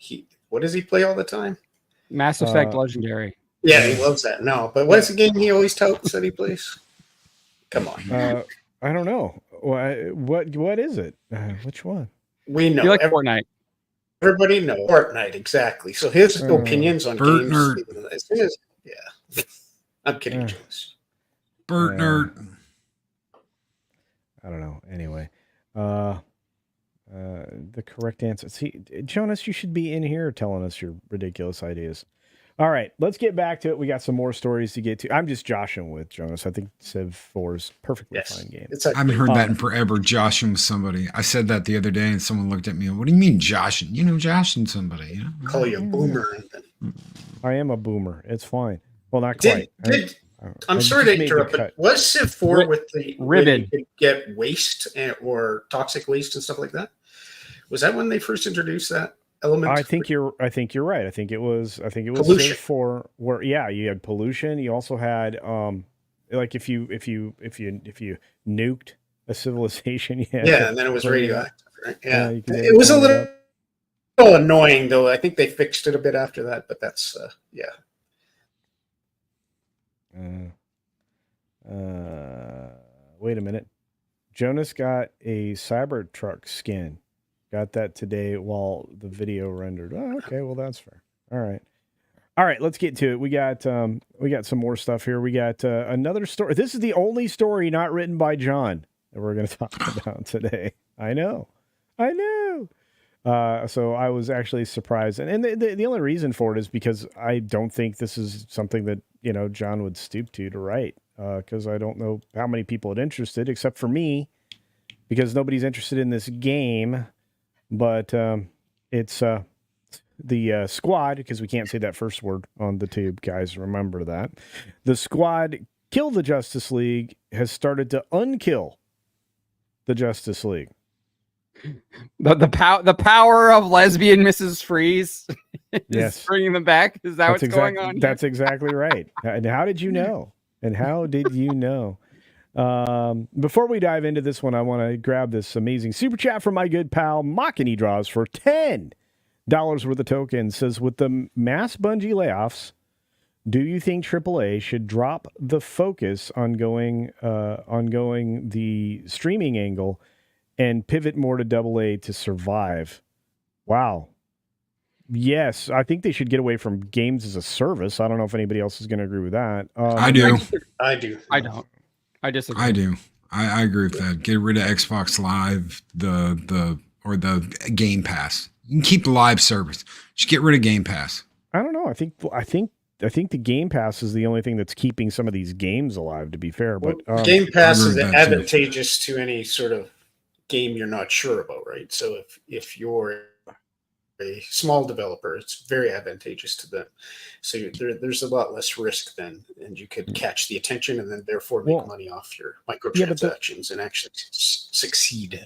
What does he play all the time? Mass Effect Legendary. Yeah, he loves that. No, but what's the game he always touts that he plays? Come on. I don't know. What is it? Which one? We know. You like Fortnite. Everybody knows Fortnite, exactly. So his opinions on games. As soon as, I'm kidding, Jonas. Bert nerd. I don't know. Anyway, the correct answer. See, Jonas, you should be in here telling us your ridiculous ideas. All right, let's get back to it. We got some more stories to get to. I'm just joshing with Jonas. I think Civ 4 is perfectly fine game. I haven't heard that in forever, joshing with somebody. I said that the other day, and someone looked at me. What do you mean joshing? Joshing somebody. You know? Call you a boomer. I am a boomer. It's fine. Well, not quite. I'm sorry to interrupt, but was Civ 4 with the ribbon? You could get waste or toxic waste and stuff like that? Was that when they first introduced that element? I think you're right. I think it was pollution. Civ 4 where you had pollution. You also had like if you nuked a civilization, and then it was radioactive. Right? Yeah, it was a little annoying though. I think they fixed it a bit after that, but that's yeah. Wait a minute. Jonas got a Cybertruck skin. Got that today while the video rendered. Oh, okay, well that's fair. All right. Let's get to it. We got some more stuff here. We got another story. This is the only story not written by John that we're going to talk about today. I know. So I was actually surprised, and the only reason for it is because I don't think this is something that John would stoop to write, because I don't know how many people are interested, except for me, because nobody's interested in this game. But it's the squad, because we can't say that first word on the tube, guys. Remember that. The squad Kill the Justice League has started to unkill the Justice League. The power of lesbian Mrs. Freeze is yes. bringing them back. Is that what's going on here? That's exactly right. And how did you know? Before we dive into this one, I want to grab this amazing super chat from my good pal Machini Draws for $10 worth of tokens. Says, with the mass Bungie layoffs, do you think AAA should drop the focus on going the streaming angle and pivot more to AA to survive? Wow. Yes, I think they should get away from games as a service. I don't know if anybody else is going to agree with that. I do. I do. I don't. I disagree. I do. I agree with that. Get rid of Xbox Live, the Game Pass. You can keep the live service. Just get rid of Game Pass. I don't know. I think the Game Pass is the only thing that's keeping some of these games alive, to be fair. But Game Pass is advantageous to any sort of game you're not sure about, right? So if you're a small developer, it's very advantageous to them. So there's a lot less risk then, and you could catch the attention and then therefore make money off your microtransactions and actually succeed.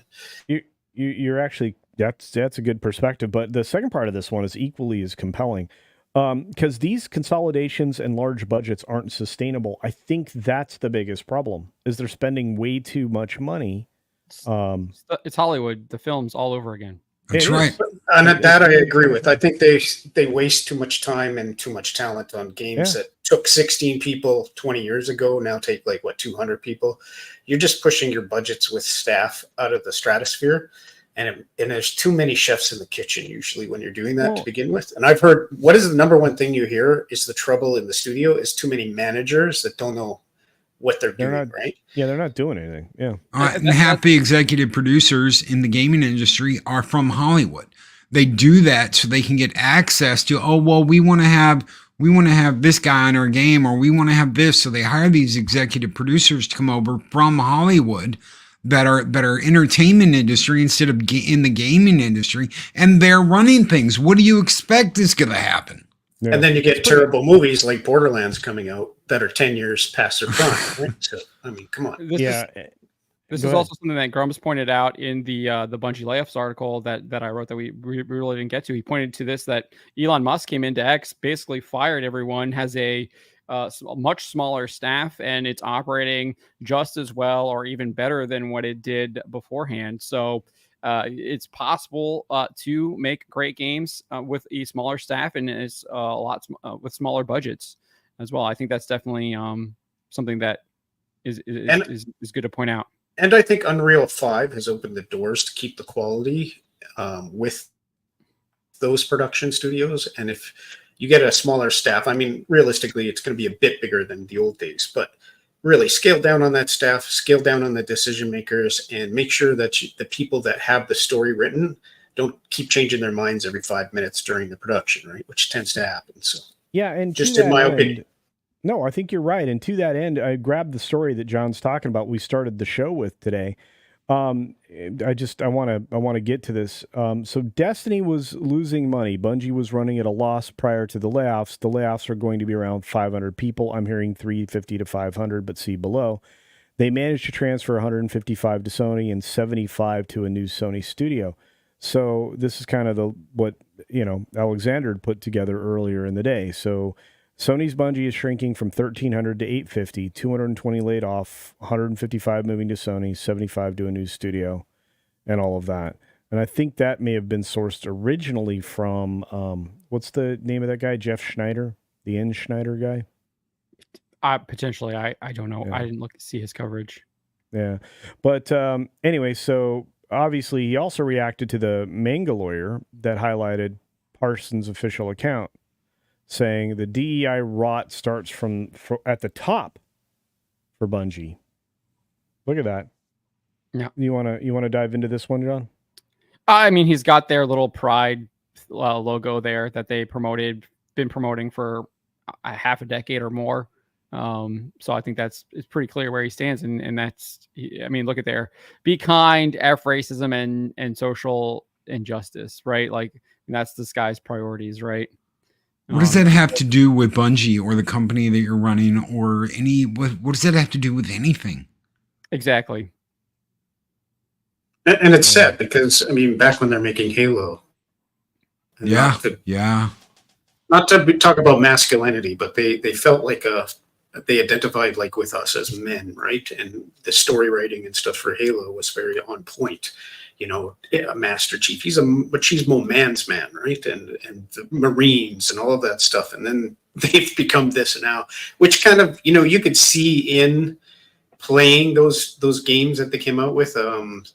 You're actually, that's a good perspective. But the second part of this one is equally as compelling, because these consolidations and large budgets aren't sustainable. I think that's the biggest problem, is they're spending way too much money. It's Hollywood, the films all over again. That's right. And that I agree with. I think they waste too much time and too much talent on games that took 16 people 20 years ago, now take 200 people. You're just pushing your budgets with staff out of the stratosphere. And there's too many chefs in the kitchen usually when you're doing that to begin with. And I've heard, what is the number one thing you hear is the trouble in the studio is too many managers that don't know what they're doing, right? Yeah, they're not doing anything. Yeah. And half the executive producers in the gaming industry are from Hollywood. They do that so they can get access to, we want to have this guy in our game, or we want to have this. So they hire these executive producers to come over from Hollywood that are entertainment industry instead of in the gaming industry, and they're running things. What do you expect is going to happen? Yeah. And then you get terrible movies like Borderlands coming out that are 10 years past their prime. Right? So, I mean, come on. This is also something that Grumps pointed out in the Bungie layoffs article that I wrote that we really didn't get to. He pointed to this, that Elon Musk came into X, basically fired everyone, has a much smaller staff, and it's operating just as well or even better than what it did beforehand. So it's possible to make great games with a smaller staff, and it's a lot with smaller budgets as well. I think that's definitely something that is good to point out. And I think Unreal 5 has opened the doors to keep the quality with those production studios. And if you get a smaller staff, I mean, realistically, it's going to be a bit bigger than the old days, but really scale down on that staff, scale down on the decision makers, and make sure that the people that have the story written don't keep changing their minds every 5 minutes during the production, right? Which tends to happen. So yeah, and just in my opinion. No, I think you're right. And to that end, I grabbed the story that John's talking about. We started the show with today. I want to get to this. So Destiny was losing money. Bungie was running at a loss prior to the layoffs. The layoffs are going to be around 500 people. I'm hearing 350 to 500, but see below. They managed to transfer 155 to Sony and 75 to a new Sony studio. So this is kind of what Alexander had put together earlier in the day. So Sony's Bungie is shrinking from 1,300 to 850, 220 laid off, 155 moving to Sony, 75 to a new studio, and all of that. And I think that may have been sourced originally from, what's the name of that guy? Jeff Schneider, the N. Schneider guy? Potentially. I don't know. Yeah. I didn't see his coverage. Yeah. But anyway, so obviously he also reacted to the manga lawyer that highlighted Parsons' official account, saying the DEI rot starts from at the top for Bungie. Look at that. Yeah. You wanna dive into this one, John? I mean, he's got their little Pride logo there that they been promoting for a half a decade or more. So I think it's pretty clear where he stands, and that's, I mean, look at there: be kind, F racism, and social injustice, right? Like, that's this guy's priorities, right? What does that have to do with Bungie or the company that you're running, or what does that have to do with anything? Exactly. And it's sad because, I mean, back when they're making Halo. Yeah. Not to talk about masculinity, but they felt like they identified like with us as men, right? And the story writing and stuff for Halo was very on point. You know, a Master Chief, he's a machismo man's man, right? And the Marines and all of that stuff. And then they've become this now, which kind of, you know, you could see in playing those games that they came out with. I'm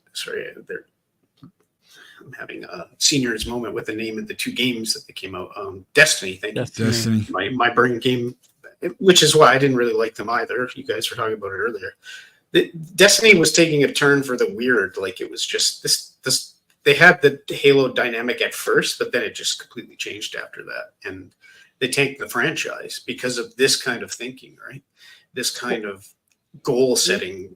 having a seniors moment with the name of the two games that they came out. Destiny, thank you. Destiny. My brain game, which is why I didn't really like them either. You guys were talking about it earlier. Destiny was taking a turn for the weird. Like, it was just this. They had the Halo dynamic at first, but then it just completely changed after that, and they tanked the franchise because of this kind of thinking, right? This kind of goal setting.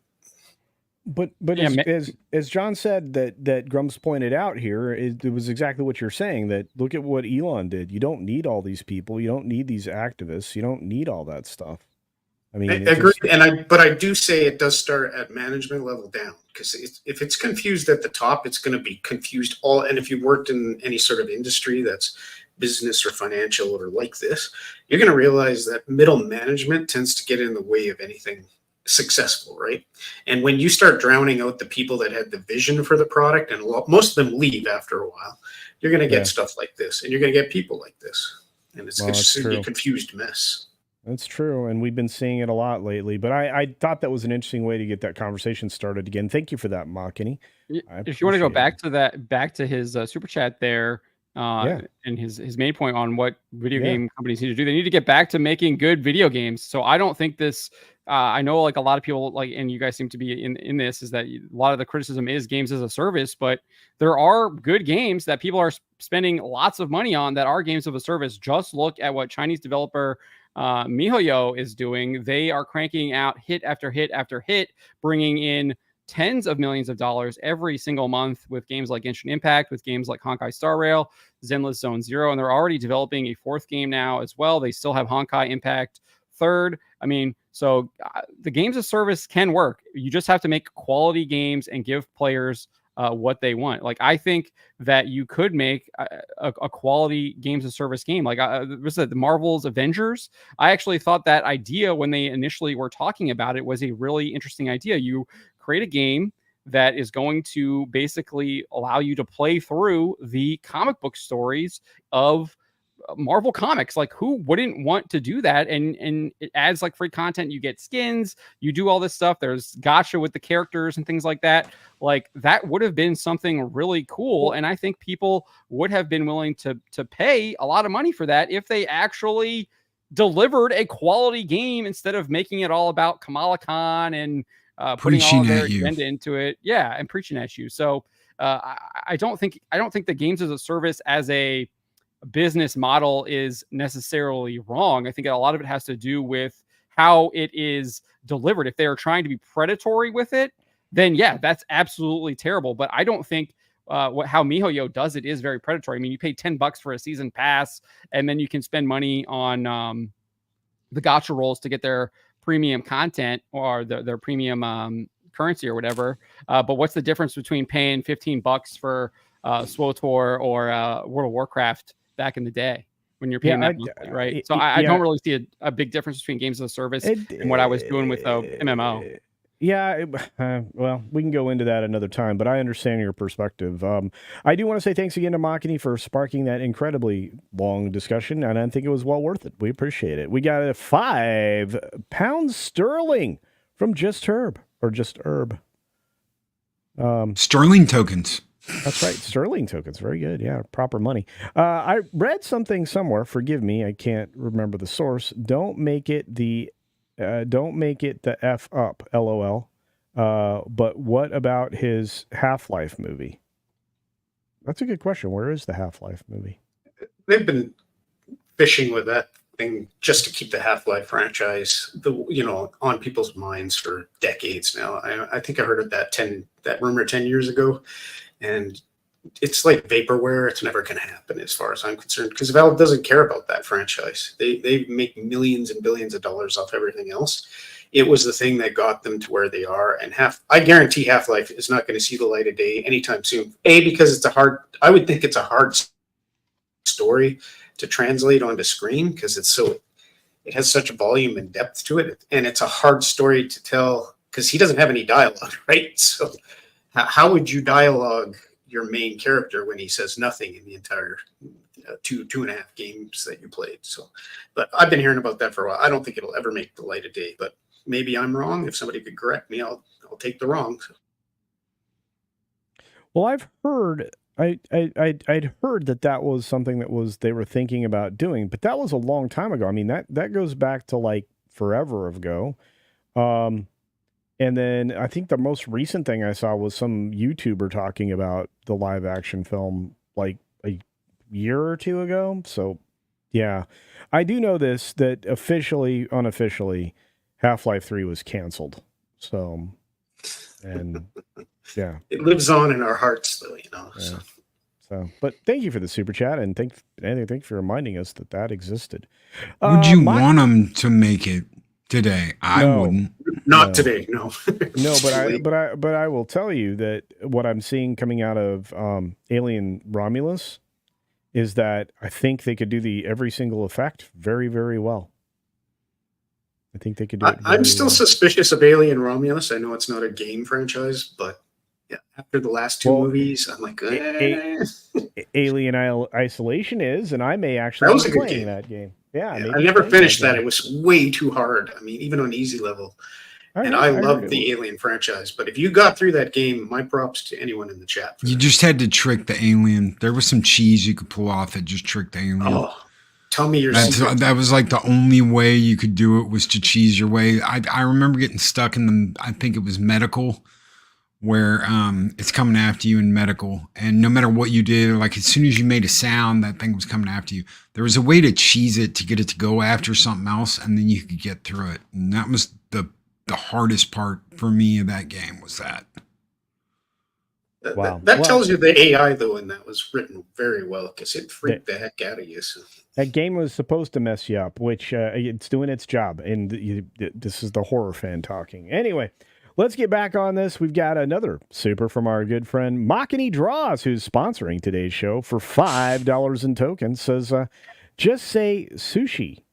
But as John said, that Grumps pointed out here, it was exactly what you're saying, that look at what Elon did. You don't need all these people. You don't need these activists. You don't need all that stuff. I mean, I agree. But I do say it does start at management level down, because if it's confused at the top, it's going to be confused all. And if you worked in any sort of industry that's business or financial or like this, you're going to realize that middle management tends to get in the way of anything successful, right? And when you start drowning out the people that had the vision for the product, and most of them leave after a while, you're going to get stuff like this, and you're going to get people like this, and it's just going to be a confused mess. That's true, and we've been seeing it a lot lately. But I thought that was an interesting way to get that conversation started again. Thank you for that, Makini. If you want to go back to his super chat there, and his main point on what video game companies need to do, they need to get back to making good video games. So I don't think this. I know, like, a lot of people, like, and you guys seem to be in this, is that a lot of the criticism is games as a service, but there are good games that people are spending lots of money on that are games of a service. Just look at what Chinese developer MiHoYo is doing. They are cranking out hit after hit after hit, bringing in tens of millions of dollars every single month with games like Genshin Impact, with games like Honkai Star Rail, Zenless Zone Zero, and they're already developing a fourth game now as well. They still have Honkai Impact third. I mean, so the games of service can work. You just have to make quality games and give players what they want. Like, I think that you could make a quality games of service game. Like, was it the Marvel's Avengers? I actually thought that idea, when they initially were talking about it, was a really interesting idea. You create a game that is going to basically allow you to play through the comic book stories of Marvel Comics. Like, who wouldn't want to do that? And it adds like free content. You get skins, you do all this stuff. There's gacha with the characters and things like that. Like, that would have been something really cool. And I think people would have been willing to pay a lot of money for that if they actually delivered a quality game, instead of making it all about Kamala Khan and putting all their agenda into it. Yeah. And preaching at you. So I don't think the games as a service as a business model is necessarily wrong. I think a lot of it has to do with how it is delivered. If they are trying to be predatory with it, then yeah, that's absolutely terrible. But I don't think how MiHoYo does it is very predatory. I mean, you pay $10 for a season pass, and then you can spend money on the gacha rolls to get their premium content or their premium currency or whatever. But what's the difference between paying $15 for SWTOR or World of Warcraft back in the day, when you're paying that monthly, right? So I don't really see a big difference between games as a service and what I was doing with MMO. Yeah, well, we can go into that another time, but I understand your perspective. I do want to say thanks again to Makini for sparking that incredibly long discussion, and I think it was well worth it. We appreciate it. We got a £5 sterling from Just Herb, or Just Herb. Sterling tokens. That's right, sterling tokens. Very good. Yeah, proper money. I read something somewhere. Forgive me, I can't remember the source. Don't make it the F up, LOL. But what about his Half-Life movie? That's a good question. Where is the Half-Life movie? They've been fishing with that thing just to keep the Half-Life franchise, on people's minds for decades now. I think I heard of that rumor 10 years ago, and it's like vaporware. It's never going to happen as far as I'm concerned, because Valve doesn't care about that franchise. They make millions and billions of dollars off everything else. It was the thing that got them to where they are. And I guarantee Half-Life is not going to see the light of day anytime soon. Because I would think it's a hard story to translate onto screen, because it has such a volume and depth to it. And it's a hard story to tell because he doesn't have any dialogue, right? So how would you dialogue your main character when he says nothing in the entire 2.5 games that you played? So, but I've been hearing about that for a while. I don't think it'll ever make the light of day, but maybe I'm wrong. If somebody could correct me, I'll take the wrong. Well, I've heard I'd heard that was something they were thinking about doing, but that was a long time ago. I mean, that goes back to like forever ago. And then I think the most recent thing I saw was some YouTuber talking about the live action film like a year or two ago. So, yeah, I do know that unofficially, Half-Life 3 was canceled. So, and yeah, it lives on in our hearts, though, Yeah. So, but thank you for the super chat, and thank you for reminding us that existed. Would you want them to make it today? I wouldn't. Not today, no. No, but I will tell you that what I'm seeing coming out of Alien Romulus is that I think they could do every single effect very, very well. I think they could do it. I'm still suspicious of Alien Romulus. I know it's not a game franchise, but yeah, after the last two movies, I'm like, Alien Isolation is, and I may actually be playing that game. Yeah, I never finished that. It was way too hard. I mean, even on easy level. I love the Alien franchise, but if you got through that game, my props to anyone in the chat. You just had to trick the alien. There was some cheese you could pull off that just tricked the alien. Oh, tell me your secret. That was like the only way you could do it was to cheese your way. I remember getting stuck in I think it was medical, where it's coming after you in medical, and no matter what you did, like as soon as you made a sound, that thing was coming after you. There was a way to cheese it to get it to go after something else, and then you could get through it. And that was the hardest part for me of that game was that. Wow. That tells you the AI, though, and that was written very well, because it freaked the heck out of you. So. That game was supposed to mess you up, which it's doing its job. And this is the horror fan talking. Anyway, let's get back on this. We've got another super from our good friend Makini Draws, who's sponsoring today's show for $5 in tokens. Says, just say Sushi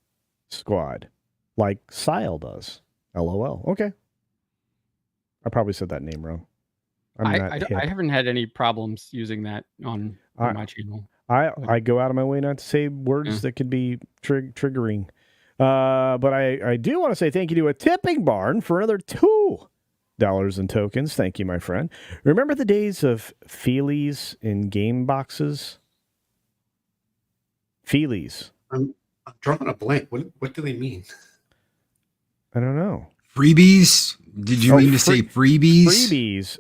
Squad, like Sile does. LOL. Okay. I probably said that name wrong. I haven't had any problems using that on my channel. I go out of my way not to say words that could be triggering. But I do want to say thank you to a tipping barn for another $2 in tokens. Thank you, my friend. Remember the days of Feelies in game boxes? Feelies. I'm drawing a blank. What do they mean? I don't know. Freebies? Did you mean to say freebies? Freebies.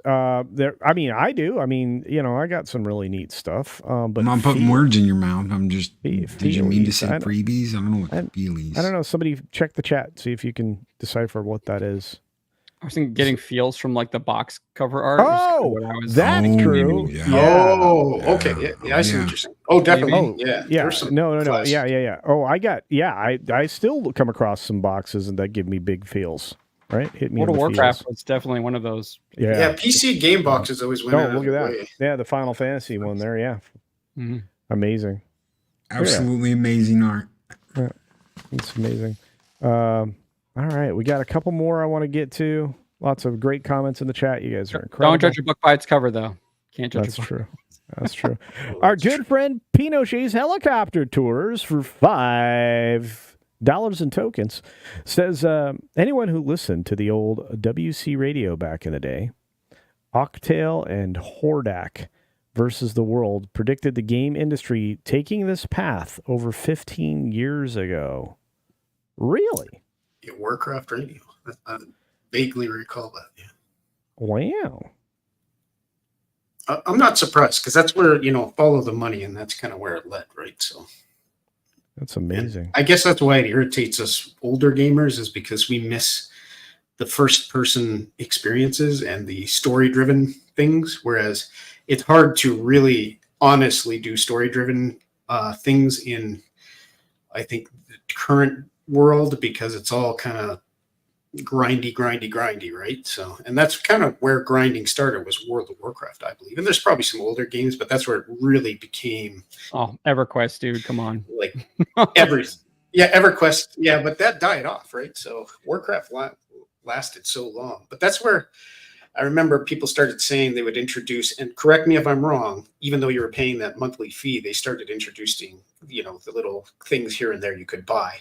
I mean, I do. I mean, I got some really neat stuff. But I'm putting words in your mouth. I'm just. Did you mean to say freebies? I don't know what feelies. I don't know. Somebody check the chat. See if you can decipher what that is. I was thinking getting feels from like the box cover art. That's true. Yeah. Oh, okay. Yeah, I see what you're saying. Oh, definitely. Yeah. No. Yeah. Oh, I still come across some boxes and that give me big feels. Right? Hit me. World of Warcraft was definitely one of those. Yeah. PC game boxes always went out. Look at that. Yeah, the Final Fantasy one there. Yeah. Mm-hmm. Amazing. Absolutely amazing art. Yeah, it's amazing. All right, we got a couple more I want to get to. Lots of great comments in the chat. You guys are incredible. Don't judge a book by its cover, though. Can't judge. That's true. That's true. Our good friend Pinochet's Helicopter Tours for $5 in tokens says anyone who listened to the old WC radio back in the day, Octail and Hordak versus the World predicted the game industry taking this path over 15 years ago. Really? Yeah, Warcraft Radio. I vaguely recall that. Yeah. Wow. I'm not surprised because that's where, follow the money, and that's kind of where it led, right? So that's amazing. And I guess that's why it irritates us older gamers, is because we miss the first person experiences and the story driven things. Whereas it's hard to really honestly do story driven things in, I think, the current world, because it's all kind of grindy, right? So, and that's kind of where grinding started, was World of Warcraft, I believe. And there's probably some older games, but that's where it really became. Oh, EverQuest, dude, come on. Like EverQuest, yeah, but that died off, right? So Warcraft lasted so long, but that's where I remember people started saying they would introduce, and correct me if I'm wrong, even though you were paying that monthly fee, they started introducing, the little things here and there you could buy.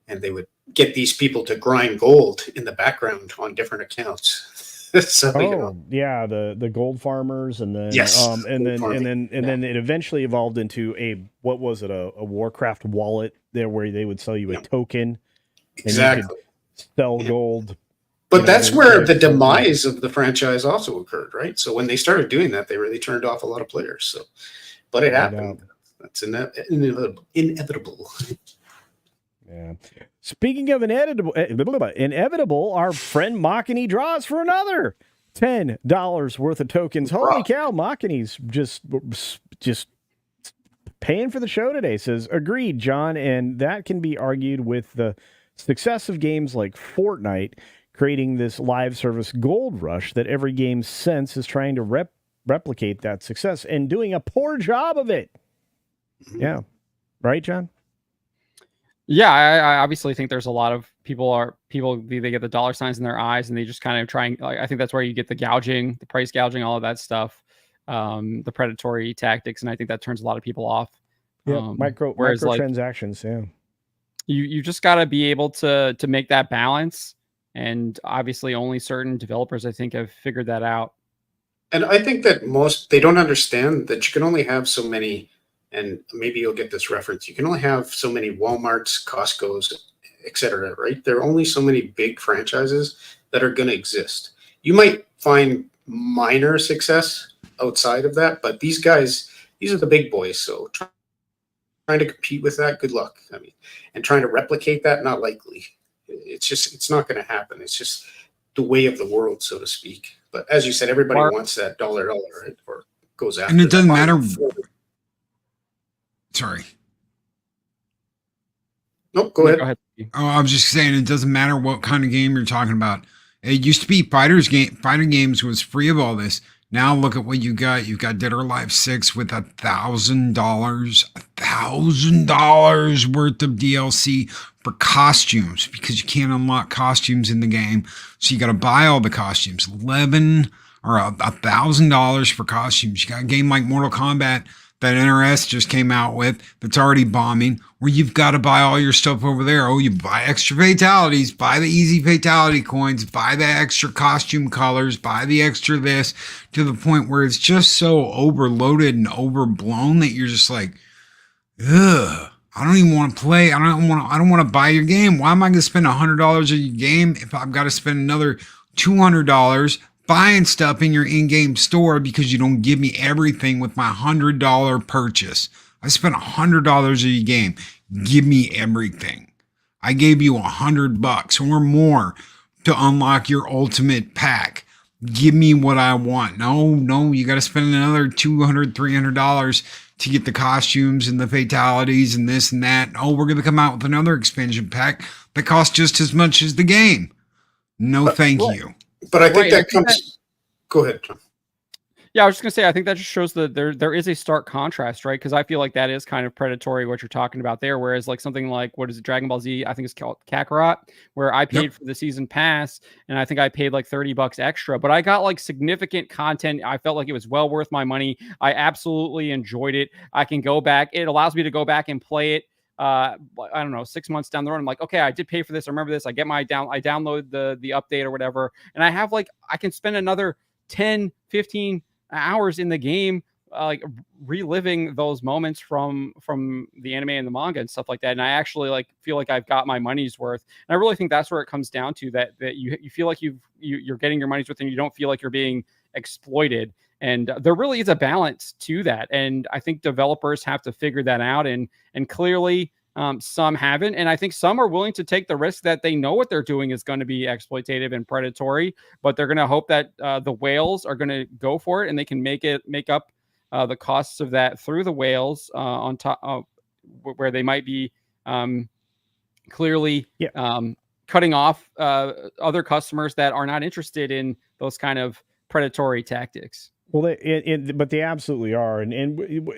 And they would get these people to grind gold in the background on different accounts. So, yeah, the gold farmers, and then and then it eventually evolved into a Warcraft wallet there, where they would sell you a token. Exactly. And you could sell gold. But that's where the demise of the franchise also occurred, right? So when they started doing that, they really turned off a lot of players. So, but it happened. That's inevitable. Yeah. Speaking of inevitable, our friend Machini draws for another $10 worth of tokens. Holy cow, Machini's just paying for the show today. Says, agreed, John, and that can be argued with the success of games like Fortnite creating this live service gold rush that every game since is trying to replicate that success and doing a poor job of it. Yeah. Right, John? Yeah, I obviously think there's a lot of people they get the dollar signs in their eyes, and they just kind of trying. I think that's where you get the gouging, the price gouging, all of that stuff, the predatory tactics, and I think that turns a lot of people off. Yeah, microtransactions. Yeah, you just got to be able to make that balance, and obviously only certain developers, I think, have figured that out. And I think that they don't understand that you can only have so many. And maybe you'll get this reference. You can only have so many Walmarts, Costco's, etc. Right? There are only so many big franchises that are going to exist. You might find minor success outside of that, but these are the big boys. So trying to compete with that, good luck. I mean, and trying to replicate that, not likely. It's not going to happen. It's just the way of the world, so to speak. But as you said, everybody wants that dollar, right? Or goes after. And it doesn't matter. Sorry. Nope, go ahead. Oh, I was just saying, it doesn't matter what kind of game you're talking about. It used to be fighting games was free of all this. Now look at what you got. You've got Dead or Alive 6 with $1,000 worth of DLC for costumes, because you can't unlock costumes in the game. So you got to buy all the costumes. $1,000 for costumes. You got a game like Mortal Kombat that NRS just came out with that's already bombing, where you've got to buy all your stuff over there. Oh, you buy extra fatalities, buy the easy fatality coins, buy the extra costume colors, buy the extra this, to the point where it's just so overloaded and overblown that you're just like, ugh, I don't even want to play. I don't want to buy your game. Why am I going to spend $100 on your game if I've got to spend another $200 buying stuff in your in-game store because you don't give me everything with my $100 purchase? I spent $100 on your game. Give me everything. I gave you $100 or more to unlock your ultimate pack. Give me what I want. No, you got to spend another $200, $300 to get the costumes and the fatalities and this and that. Oh, we're going to come out with another expansion pack that costs just as much as the game. No, thank you. But I think that comes. Go ahead, John. Yeah, I was just gonna say, I think that just shows that there is a stark contrast, right? Because I feel like that is kind of predatory what you're talking about there. Whereas like something like what is it, Dragon Ball Z? I think it's called Kakarot, where I paid for the season pass, and I think I paid like $30 extra, but I got like significant content. I felt like it was well worth my money. I absolutely enjoyed it. I can go back. It allows me to go back and play it. I don't know, 6 months down the road, I'm like, okay, I did pay for this. I remember this. I download the update or whatever, and I have like I can spend another 10, 15 hours in the game, like reliving those moments from the anime and the manga and stuff like that. And I actually like feel like I've got my money's worth. And I really think that's where it comes down to, that you feel like you're getting your money's worth, and you don't feel like you're being exploited. And there really is a balance to that. And I think developers have to figure that out. And clearly some haven't. And I think some are willing to take the risk that they know what they're doing is going to be exploitative and predatory, but they're going to hope that the whales are going to go for it, and they can make up the costs of that through the whales on top, where they might be clearly cutting off other customers that are not interested in those kind of predatory tactics. Well, but they absolutely are. And,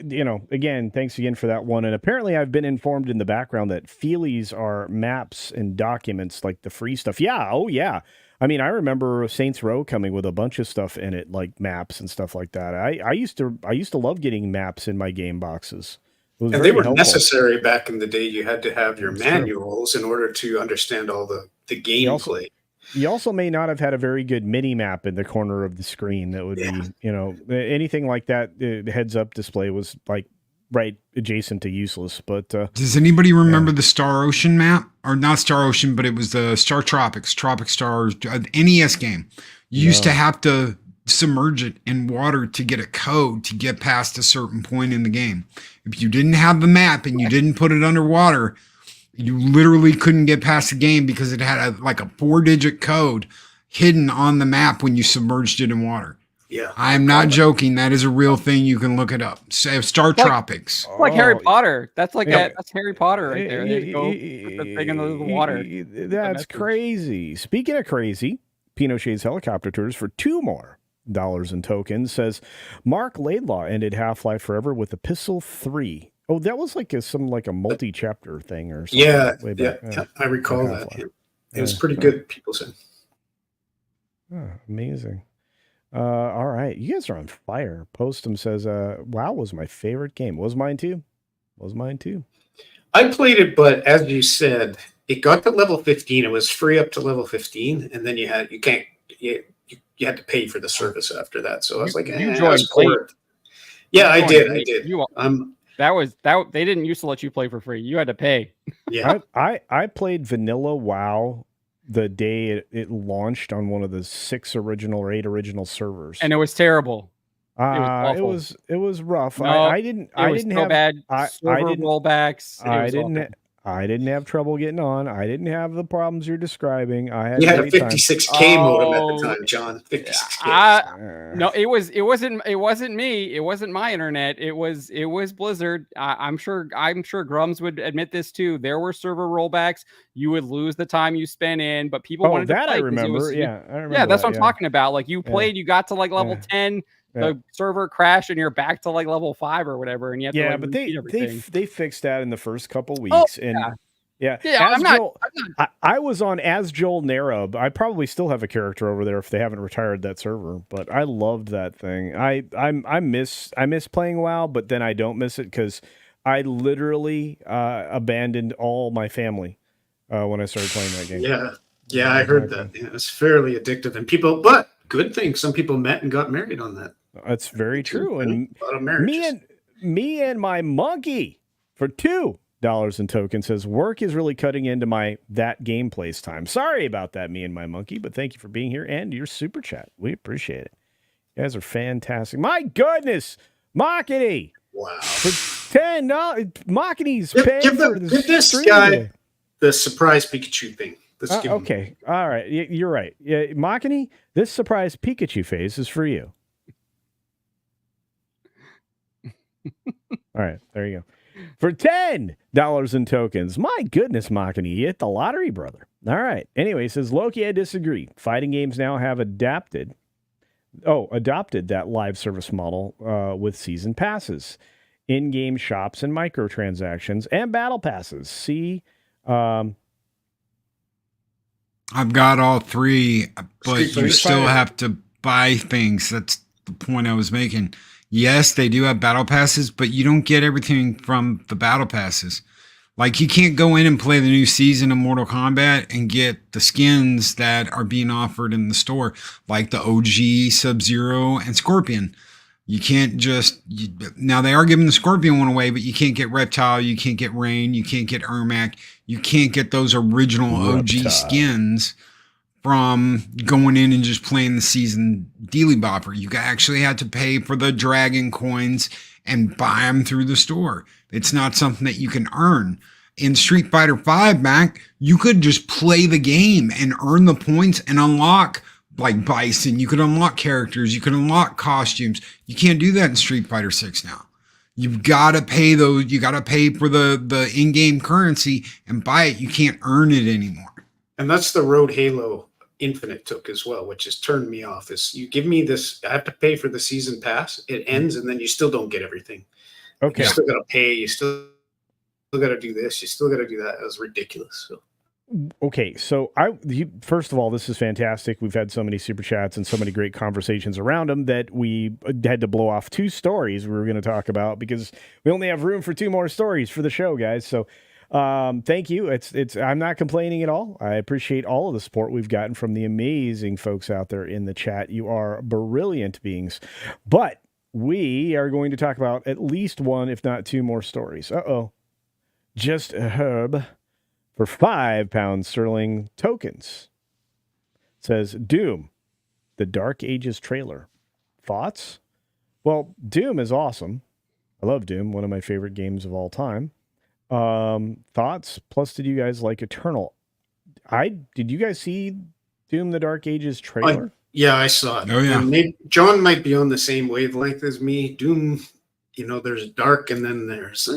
you know, again, thanks again for that one. And apparently I've been informed in the background that feelies are maps and documents, like the free stuff. Yeah. Oh, yeah. I mean, I remember Saints Row coming with a bunch of stuff in it, like maps and stuff like that. I used to love getting maps in my game boxes. And they were helpful. Necessary back in the day. You had to have your manuals in order to understand all the gameplay. You also may not have had a very good mini map in the corner of the screen that would be, you know, anything like that. The heads-up display was like right adjacent to useless. But does anybody remember the Star Ocean map? Or not Star Ocean, but it was the Star Tropics, Tropic Stars, NES game. You used to have to submerge it in water to get a code to get past a certain point in the game. If you didn't have the map and you didn't put it underwater, you literally couldn't get past the game because it had a 4-digit code hidden on the map when you submerged it in water. Yeah, I'm not joking. That is a real thing. You can look it up. Star Tropics. Like Harry Potter. That's like that's Harry Potter right there. There you go. Put the thing in the water. That's crazy. Speaking of crazy, Pinochet's helicopter tours for $2 more in tokens says Mark Laidlaw ended Half-Life Forever with Epistle 3. Oh, that was like a multi-chapter thing or something. Yeah, I recall that. It was pretty good, people said. Oh, amazing. All right. You guys are on fire. Postum says, WoW was my favorite game. Was mine too. I played it, but as you said, it got to level 15. It was free up to level 15, and then you had to pay for the service after that. So I was like, you joined late. Yeah, I did. They didn't used to let you play for free. You had to pay. Yeah. I played vanilla WoW the day it launched on one of the 6 original or 8 original servers. And it was terrible. It was rough. No, I didn't have rollbacks. I didn't have trouble getting on. I didn't have the problems you're describing. I had a 56K modem at the time, John. 56K. No, it wasn't me. It wasn't my internet. It was Blizzard. I'm sure Grums would admit this too. There were server rollbacks. You would lose the time you spent in, but people wanted to play. I remember. I remember. Yeah, that's what I'm talking about. Like you played, you got to like level 10. The server crashed and you're back to like level 5 or whatever, and you have to but they fixed that in the first couple weeks. I was on as Joel Narub. I probably still have a character over there if they haven't retired that server, but I loved that thing. I miss playing WoW, but then I don't miss it because I literally abandoned all my family when I started playing that game. Yeah, I heard that. Yeah, it was fairly addictive, and but good thing some people met and got married on that. That's very true. And a lot of marriages. Me and my monkey for $2 in tokens says work is really cutting into my that gameplays time. Sorry about that, me and my monkey, but thank you for being here and your super chat. We appreciate it. You guys are fantastic. My goodness, Machiny. Wow. For $10, Machiny's paying for this guy the surprise Pikachu thing. Okay. All right. You're right. Yeah, Machiny, this surprise Pikachu phase is for you. All right. There you go. For $10 in tokens. My goodness, Machiny, you hit the lottery, brother. All right. Anyway, says Loki, I disagree. Fighting games now have adapted adopted that live service model with season passes, in-game shops and microtransactions, and battle passes. See, I've got all three, but you still have to buy things. That's the point I was making. Yes, they do have battle passes, but you don't get everything from the battle passes. Like, you can't go in and play the new season of Mortal Kombat and get the skins that are being offered in the store, like the OG Sub-Zero and Scorpion. You can't just... now, they are giving the Scorpion one away, but you can't get Reptile, you can't get Rain, you can't get Ermac, you can't get those original OG skins from going in and just playing the season Dealy Bopper. You actually had to pay for the Dragon coins and buy them through the store. It's not something that you can earn. In Street Fighter V, Mac, you could just play the game and earn the points and unlock, like Bison. You could unlock characters. You could unlock costumes. You can't do that in Street Fighter 6 now. You've got to pay those. You got to pay for the in-game currency and buy it. You can't earn it anymore. And that's the road Halo Infinite took as well, which has turned me off. Is you give me this, I have to pay for the season pass. It ends, and then you still don't get everything. Okay. You still got to pay. You still got to do this. You still got to do that. It was ridiculous. So. Okay, so first of all, this is fantastic. We've had so many super chats and so many great conversations around them that we had to blow off 2 stories we were going to talk about because we only have room for 2 more stories for the show, guys. So thank you. I'm not complaining at all. I appreciate all of the support we've gotten from the amazing folks out there in the chat. You are brilliant beings. But we are going to talk about at least 1, if not 2 more stories. Just a herb for £5 tokens. It says Doom, the Dark Ages trailer. Thoughts? Well, Doom is awesome. I love Doom, one of my favorite games of all time. Thoughts? Plus, did you guys like Eternal? Did you guys see Doom, the Dark Ages trailer? Yeah, I saw it. Oh, yeah. Maybe John might be on the same wavelength as me. Doom, there's dark and then there's...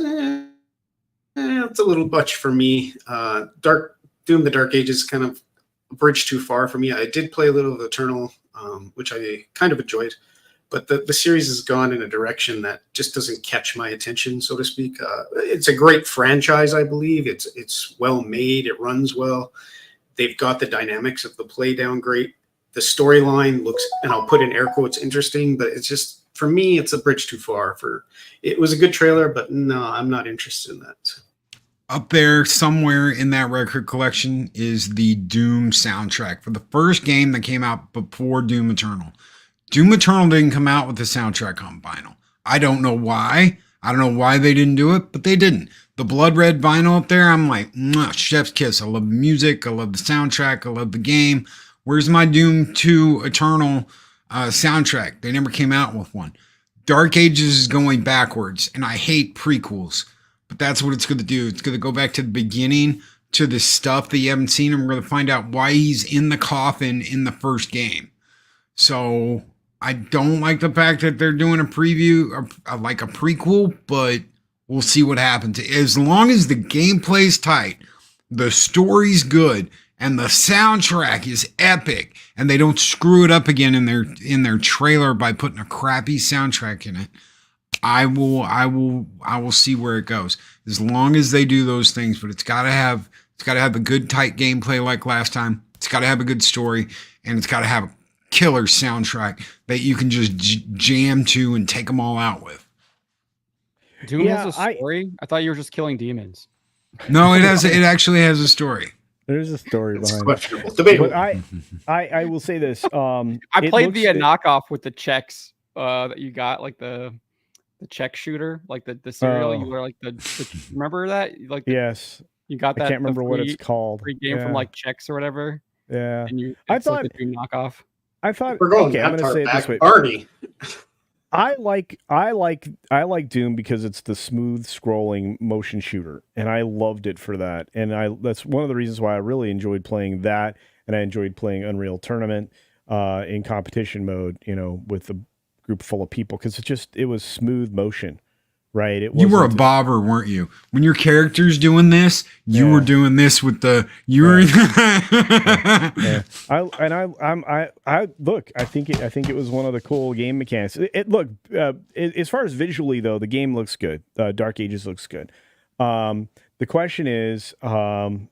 it's a little much for me. Doom, the Dark Ages is kind of a bridge too far for me. I did play a little of Eternal, which I kind of enjoyed. But the series has gone in a direction that just doesn't catch my attention, so to speak. It's a great franchise, I believe. It's well made. It runs well. They've got the dynamics of the play down great. The storyline looks, and I'll put in air quotes, interesting, but it's just, for me, it's a bridge too far. It was a good trailer, but no, I'm not interested in that. Up there somewhere in that record collection is the Doom soundtrack for the first game that came out before Doom Eternal. Doom Eternal didn't come out with the soundtrack on vinyl. I don't know why. I don't know why they didn't do it, but they didn't. The blood red vinyl up there, I'm like, chef's kiss. I love the music. I love the soundtrack. I love the game. Where's my Doom 2 Eternal soundtrack? They never came out with one. Dark Ages is going backwards, and I hate prequels. But that's what it's going to do. It's going to go back to the beginning, to the stuff that you haven't seen, and we're going to find out why he's in the coffin in the first game. So I don't like the fact that they're doing a preview, like a prequel, but we'll see what happens. As long as the gameplay's tight, the story's good, and the soundtrack is epic, and they don't screw it up again in their trailer by putting a crappy soundtrack in it, I will see where it goes. As long as they do those things, but it's got to have a good tight gameplay like last time. It's got to have a good story, and it's got to have a killer soundtrack that you can just jam to and take them all out with. Doom has a story. I thought you were just killing demons. No, it actually has a story. There's a story behind questionable. Debatable. But I will say this. I played the knockoff with the checks that you got, like the check shooter, like the cereal. You were like remember that? Like yes, you got that. I can't remember what it's called. Free game from like checks or whatever. Yeah, and I thought like the Doom knockoff. I thought we're going. Okay, I'm going to say it this way. Party. I like Doom because it's the smooth scrolling motion shooter, and I loved it for that. And that's one of the reasons why I really enjoyed playing that, and I enjoyed playing Unreal Tournament in competition mode, with a group full of people, because it was smooth motion right? You were a bobber, weren't you? When your character's doing this, you were doing this with the I look. I think it was one of the cool game mechanics. As far as visually though, the game looks good. Dark Ages looks good. The question is, am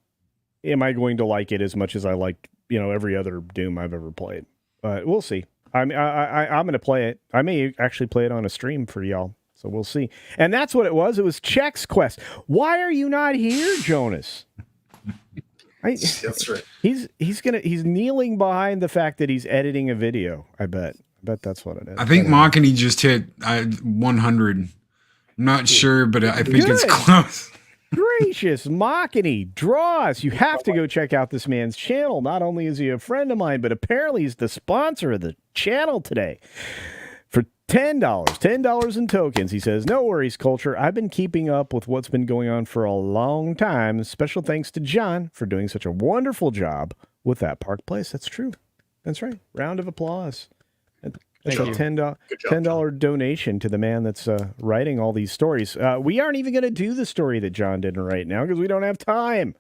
I going to like it as much as I like every other Doom I've ever played? But we'll see. I'm going to play it. I may actually play it on a stream for y'all. So we'll see. And that's what it was. It was Check's quest. Why are you not here, Jonas? That's right. He's kneeling behind the fact that he's editing a video. I bet that's what it is. I think Baculi just hit 100. I'm not sure, but I think it's close. Gracious, Baculi, draw us. You have to go check out this man's channel. Not only is he a friend of mine, but apparently he's the sponsor of the channel today. For $10 in tokens, he says, no worries, Culture. I've been keeping up with what's been going on for a long time. Special thanks to John for doing such a wonderful job with that Park Place. That's true. That's right. Round of applause. That's a $10 donation to the man that's writing all these stories. We aren't even going to do the story that John didn't write now because we don't have time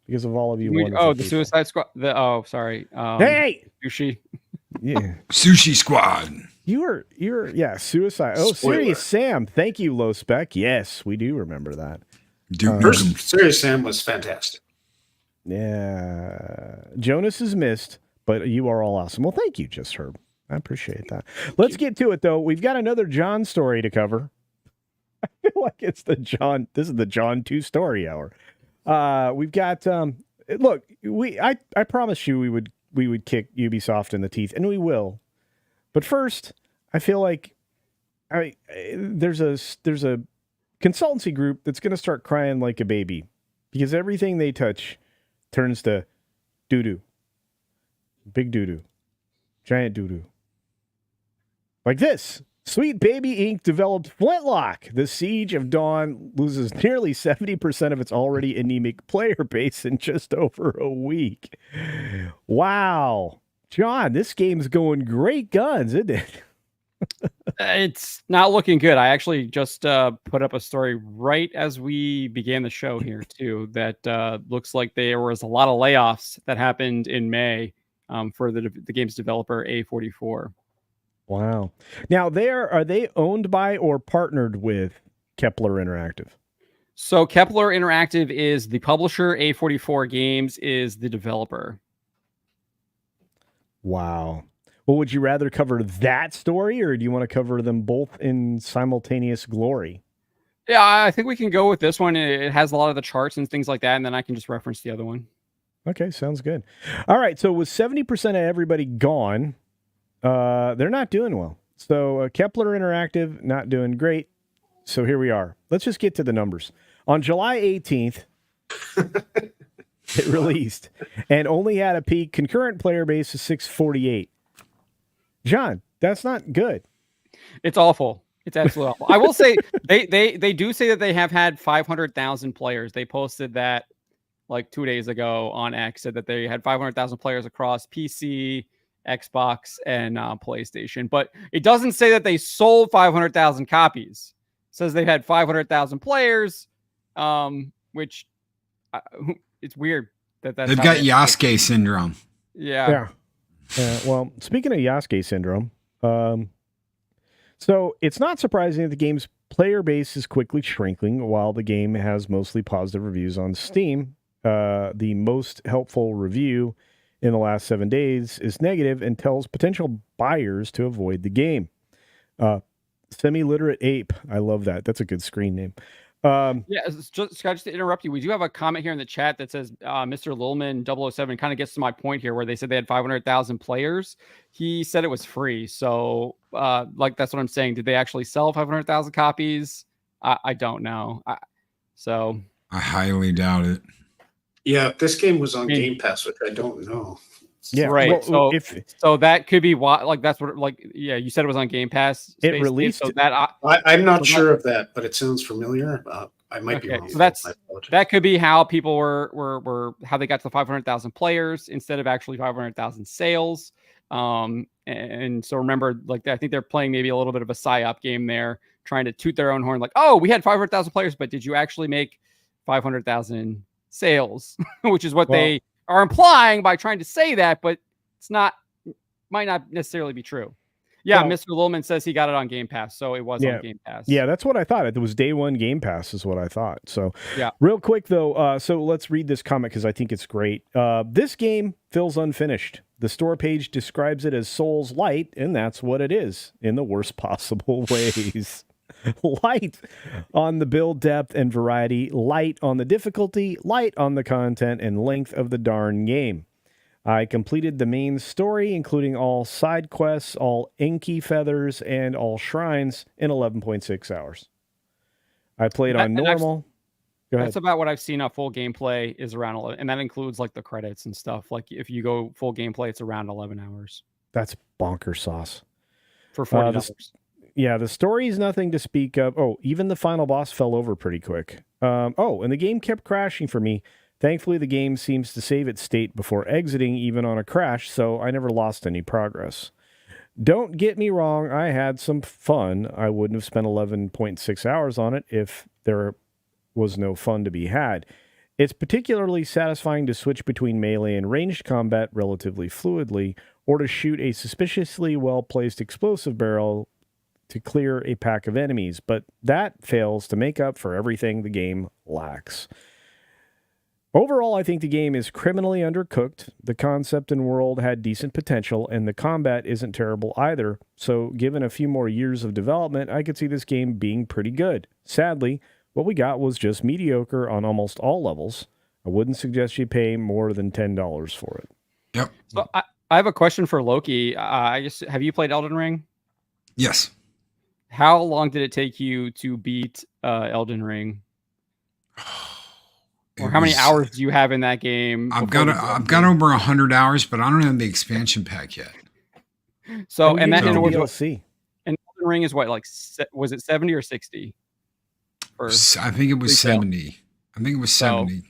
because of all of you. The Suicide Squad. Sorry. Hey! Sushi. Yeah. Sushi Squad. You're Suicide. Oh, Serious Sam. Thank you, Low Spec. Yes, we do remember that. First, Serious Sam was fantastic. Yeah. Jonas is missed, but you are all awesome. Well, thank you, Just Herb. I appreciate that. Let's get to it, though. We've got another John story to cover. I feel like this is the John 2 story hour. We've got, look, I promised you we would kick Ubisoft in the teeth, and we will. But first, I feel like there's a consultancy group that's going to start crying like a baby because everything they touch turns to doo-doo. Big doo-doo. Giant doo-doo. Like this. Sweet Baby Inc. developed Flintlock. The Siege of Dawn loses nearly 70% of its already anemic player base in just over a week. Wow. John, this game's going great guns, isn't it? It's not looking good. I actually just put up a story right as we began the show here, too, that looks like there was a lot of layoffs that happened in May for the game's developer, A44. Wow. Now, are they owned by or partnered with Kepler Interactive? So Kepler Interactive is the publisher, A44 Games is the developer. Wow. Well, would you rather cover that story or do you want to cover them both in simultaneous glory? Yeah, I think we can go with this one. It has a lot of the charts and things like that, and then I can just reference the other one. Okay, sounds good. All right, so with 70% of everybody gone, they're not doing well. So Kepler Interactive, not doing great. So here we are. Let's just get to the numbers. On July 18th, it released and only had a peak concurrent player base of 648. John, that's not good. It's awful. It's absolutely awful. I will say they do say that they have had 500,000 players. They posted that like 2 days ago on X, said that they had 500,000 players across PC, Xbox, and PlayStation. But it doesn't say that they sold 500,000 copies. It says they've had 500,000 players, which it's weird that they've got Yasuke syndrome. Yeah. Well, speaking of Yasuke syndrome, so it's not surprising that the game's player base is quickly shrinking while the game has mostly positive reviews on Steam. The most helpful review in the last 7 days is negative and tells potential buyers to avoid the game. Semi-literate ape. I love that. That's a good screen name. Scott, just to interrupt you, we do have a comment here in the chat that says Mr. Lilman 007 kind of gets to my point here where they said they had 500,000 players. He said it was free. So that's what I'm saying. Did they actually sell 500,000 copies? I don't know. I highly doubt it. Yeah, this game was on Game Pass, which I don't know. Yeah, right. Well, so that could be why. That's what. You said it was on Game Pass. It released. So that I'm not sure of that, but it sounds familiar. I might be wrong. So that could be how people were how they got to 500,000 players instead of actually 500,000 sales. And so remember, like, I think they're playing maybe a little bit of a psyop game there, trying to toot their own horn, like, oh, we had 500,000 players, but did you actually make 500,000 sales? Which is what they are implying by trying to say that, but it's not, might not necessarily be true. Yeah, Mr. Lillman says he got it on Game Pass, so it was on Game Pass. Yeah, that's what I thought. It was day one Game Pass is what I thought. So, yeah. Real quick, though, so let's read this comment because I think it's great. This game feels unfinished. The store page describes it as Souls Light, and that's what it is in the worst possible ways. Light on the build depth and variety, light on the difficulty, light on the content and length of the darn game. I completed the main story, including all side quests, all Enki feathers, and all shrines in 11.6 hours. I played on normal. Go ahead. That's about what I've seen on full gameplay is around 11, and that includes like the credits and stuff. Like if you go full gameplay, it's around 11 hours. That's bonker sauce. For $40. The story is nothing to speak of. Oh, even the final boss fell over pretty quick. And the game kept crashing for me. Thankfully, the game seems to save its state before exiting, even on a crash, so I never lost any progress. Don't get me wrong, I had some fun. I wouldn't have spent 11.6 hours on it if there was no fun to be had. It's particularly satisfying to switch between melee and ranged combat relatively fluidly, or to shoot a suspiciously well-placed explosive barrel to clear a pack of enemies, but that fails to make up for everything the game lacks. Overall, I think the game is criminally undercooked. The concept and world had decent potential, and the combat isn't terrible either. So, given a few more years of development, I could see this game being pretty good. Sadly, what we got was just mediocre on almost all levels. I wouldn't suggest you pay more than $10 for it. Yep. So I have a question for Loki. Have you played Elden Ring? Yes. How long did it take you to beat Elden Ring? Or how many hours do you have in that game? I've got over 100 hours, but I don't have the expansion pack yet. So, and that in DLC. And Elden Ring is what, like, was it 70 or 60? I think it was 70. I think it was 70. So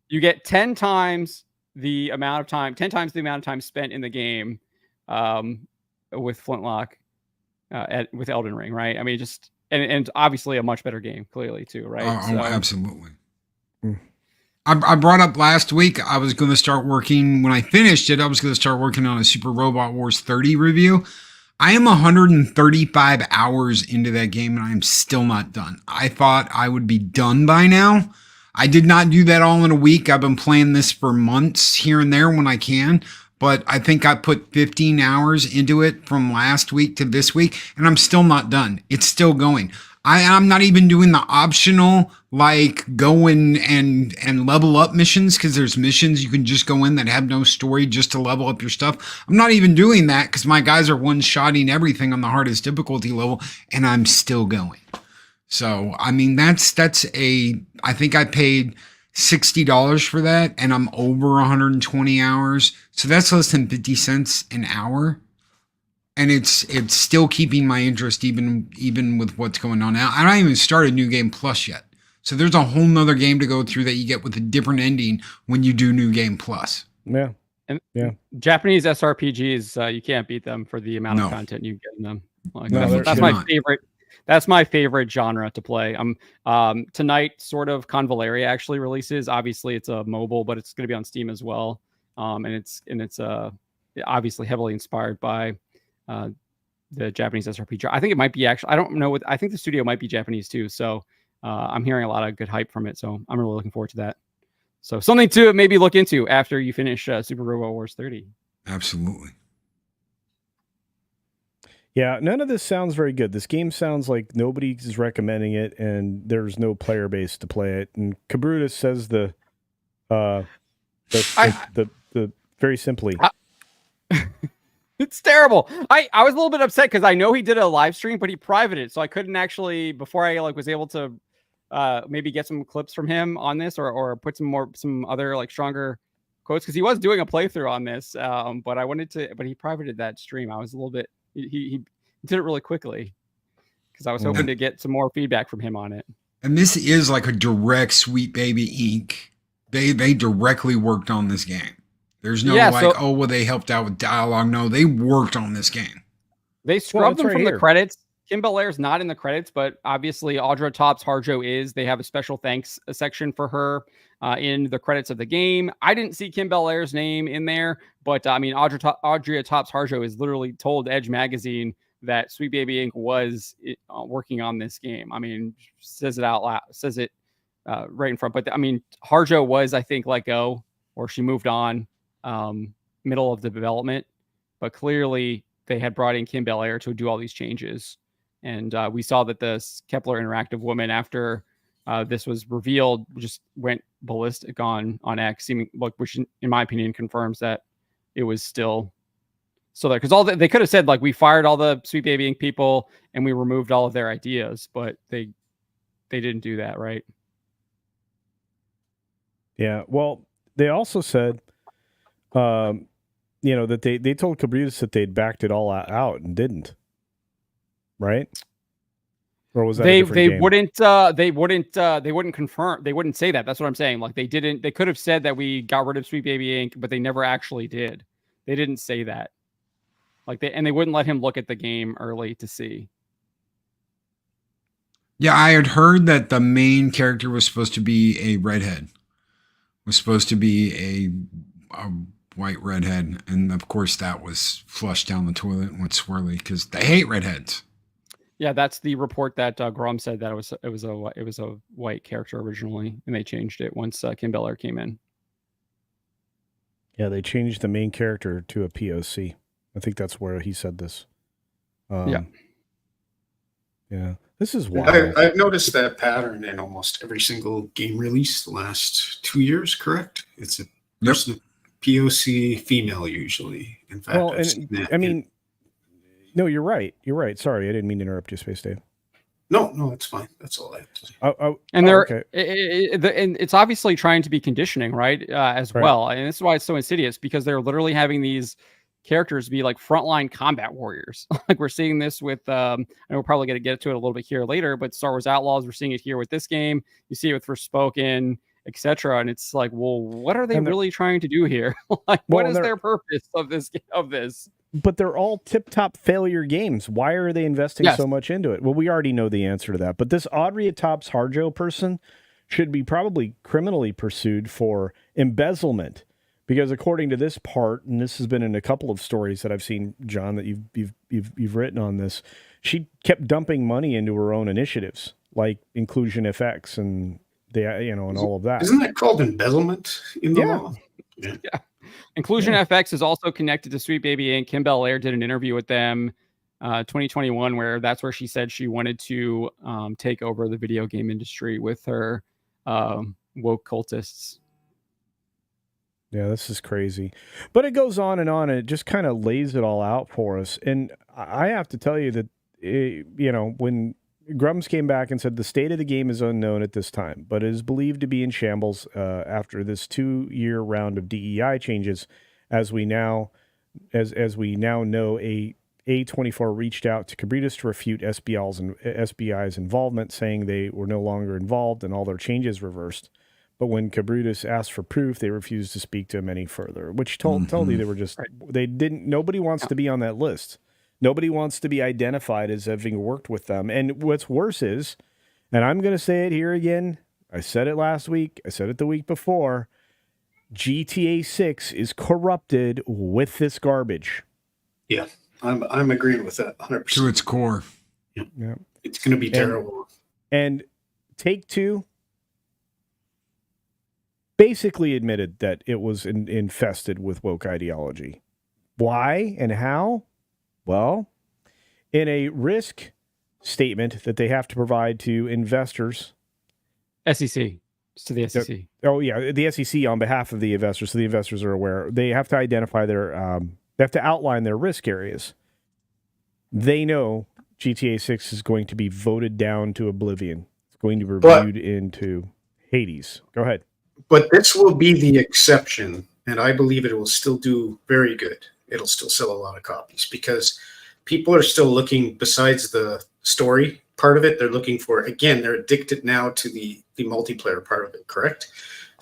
you get 10 times the amount of time spent in the game with Flintlock, with Elden Ring, right? I mean, just and obviously a much better game, clearly too, right? Absolutely. I brought up last week, I was going to start working, when I finished it, I was going to start working on a Super Robot Wars 30 review. I am 135 hours into that game, and I am still not done. I thought I would be done by now. I did not do that all in a week. I've been playing this for months here and there when I can, but I think I put 15 hours into it from last week to this week, and I'm still not done. It's still going. I'm not even doing the optional, like, go in and level up missions, because there's missions you can just go in that have no story just to level up your stuff. I'm not even doing that because my guys are one-shotting everything on the hardest difficulty level, and I'm still going. So, I mean, I think I paid $60 for that, and I'm over 120 hours. So that's less than 50 cents an hour. And it's still keeping my interest even with what's going on now. I don't even started New Game Plus yet. So there's a whole nother game to go through that you get with a different ending when you do New Game Plus. Yeah. And Japanese SRPGs, you can't beat them for the amount of content you get in them. Like, that's my favorite. That's my favorite genre to play. Tonight, sort of Convaleria actually releases. Obviously, it's a mobile, but it's going to be on Steam as well. And it's obviously heavily inspired by the Japanese SRPG. I think it might be I don't know I think the studio might be Japanese too. So I'm hearing a lot of good hype from it. So I'm really looking forward to that. So something to maybe look into after you finish Super Robot Wars 30. Absolutely. Yeah, none of this sounds very good. This game sounds like nobody is recommending it, and there's no player base to play it. And Kabrutus says the very simply. It's terrible. I was a little bit upset because I know he did a live stream, but he privated it, so I couldn't actually, before I was able to maybe get some clips from him on this, or put some other stronger quotes, because he was doing a playthrough on this. But he privated that stream. I was a little bit. He did it really quickly because I was hoping to get some more feedback from him on it. And this is like a direct Sweet Baby Inc. They directly worked on this game. There's no they helped out with dialogue. No, they worked on this game. They scrubbed them from the credits. Kim Belair's not in the credits, but obviously Audra Topps Harjo is. They have a special thanks section for her in the credits of the game. I didn't see Kim Belair's name in there, but I mean, Audra Topps Harjo is literally told Edge Magazine that Sweet Baby Inc. was working on this game. I mean, says it out loud, says it right in front. But I mean, Harjo was, I think, let go, or she moved on middle of the development. But clearly, they had brought in Kim Belair to do all these changes. And we saw that the Kepler Interactive woman, after this was revealed, just went ballistic on X, which in my opinion confirms that it was still there. Because they could have said, like, we fired all the Sweet Baby Inc. people and we removed all of their ideas, but they didn't do that, right? Yeah. Well, they also said, that they told Cabreras that they'd backed it all out and didn't. Right? Or was that they wouldn't confirm, they wouldn't say that. That's what I'm saying. Like, they could have said that we got rid of Sweet Baby Inc., but they never actually did. They didn't say that. Like, they wouldn't let him look at the game early to see. Yeah, I had heard that the main character was supposed to be a redhead. Was supposed to be a white redhead, and of course that was flushed down the toilet and went swirly because they hate redheads. Yeah, that's the report that Grom said, that it was a white character originally, and they changed it once Kim Belair came in. Yeah, they changed the main character to a POC. I think that's where he said this. Yeah. This is wild. I've noticed that pattern in almost every single game release the last 2 years. Correct? It's a person, POC female usually. In fact, no, you're right. You're right. Sorry, I didn't mean to interrupt you, Space Dave. No, it's fine. That's all I have to say. And and it's obviously trying to be conditioning, right? As well. And this is why it's so insidious, because they're literally having these characters be like frontline combat warriors. Like, we're seeing this with, and we're probably going to get to it a little bit here later, but Star Wars Outlaws, we're seeing it here with this game. You see it with Forspoken, etc. And it's like, well, what are they really trying to do here? Like, what is their purpose of this? But they're all tip-top failure games. Why are they investing so much into it? Well, we already know the answer to that. But this Audrey Topps Harjo person should be probably criminally pursued for embezzlement. Because according to this part, and this has been in a couple of stories that I've seen, John, that you've written on this, she kept dumping money into her own initiatives, like Inclusion FX and and all of that. Isn't that called embezzlement in the law? Yeah. Inclusion FX is also connected to Sweet Baby Inc. Kim Belair did an interview with them 2021, where that's where she said she wanted to take over the video game industry with her woke cultists. Yeah, this is crazy. But it goes on, and it just kind of lays it all out for us. And I have to tell you that, when Grums came back and said the state of the game is unknown at this time, but is believed to be in shambles after this 2-year round of DEI changes, as we now know, A24 reached out to Cabreras to refute SBI's involvement, saying they were no longer involved and all their changes reversed. But when Cabreras asked for proof, they refused to speak to him any further, which told you they were just, nobody wants to be on that list. Nobody wants to be identified as having worked with them. And what's worse is, and I'm going to say it here again, I said it last week, I said it the week before, GTA 6 is corrupted with this garbage. Yeah, I'm agreeing with that 100%. To its core. Yeah. It's going to be terrible. And Take-Two basically admitted that it was infested with woke ideology. Why and how? Well, in a risk statement that they have to provide to investors. SEC. It's to the SEC. The SEC on behalf of the investors, so the investors are aware. They have to identify they have to outline their risk areas. They know GTA 6 is going to be voted down to oblivion. It's going to be reviewed into Hades. Go ahead. But this will be the exception, and I believe it will still do very good. It'll still sell a lot of copies because people are still looking, besides the story part of it, they're looking for, again, they're addicted now to the multiplayer part of it, correct?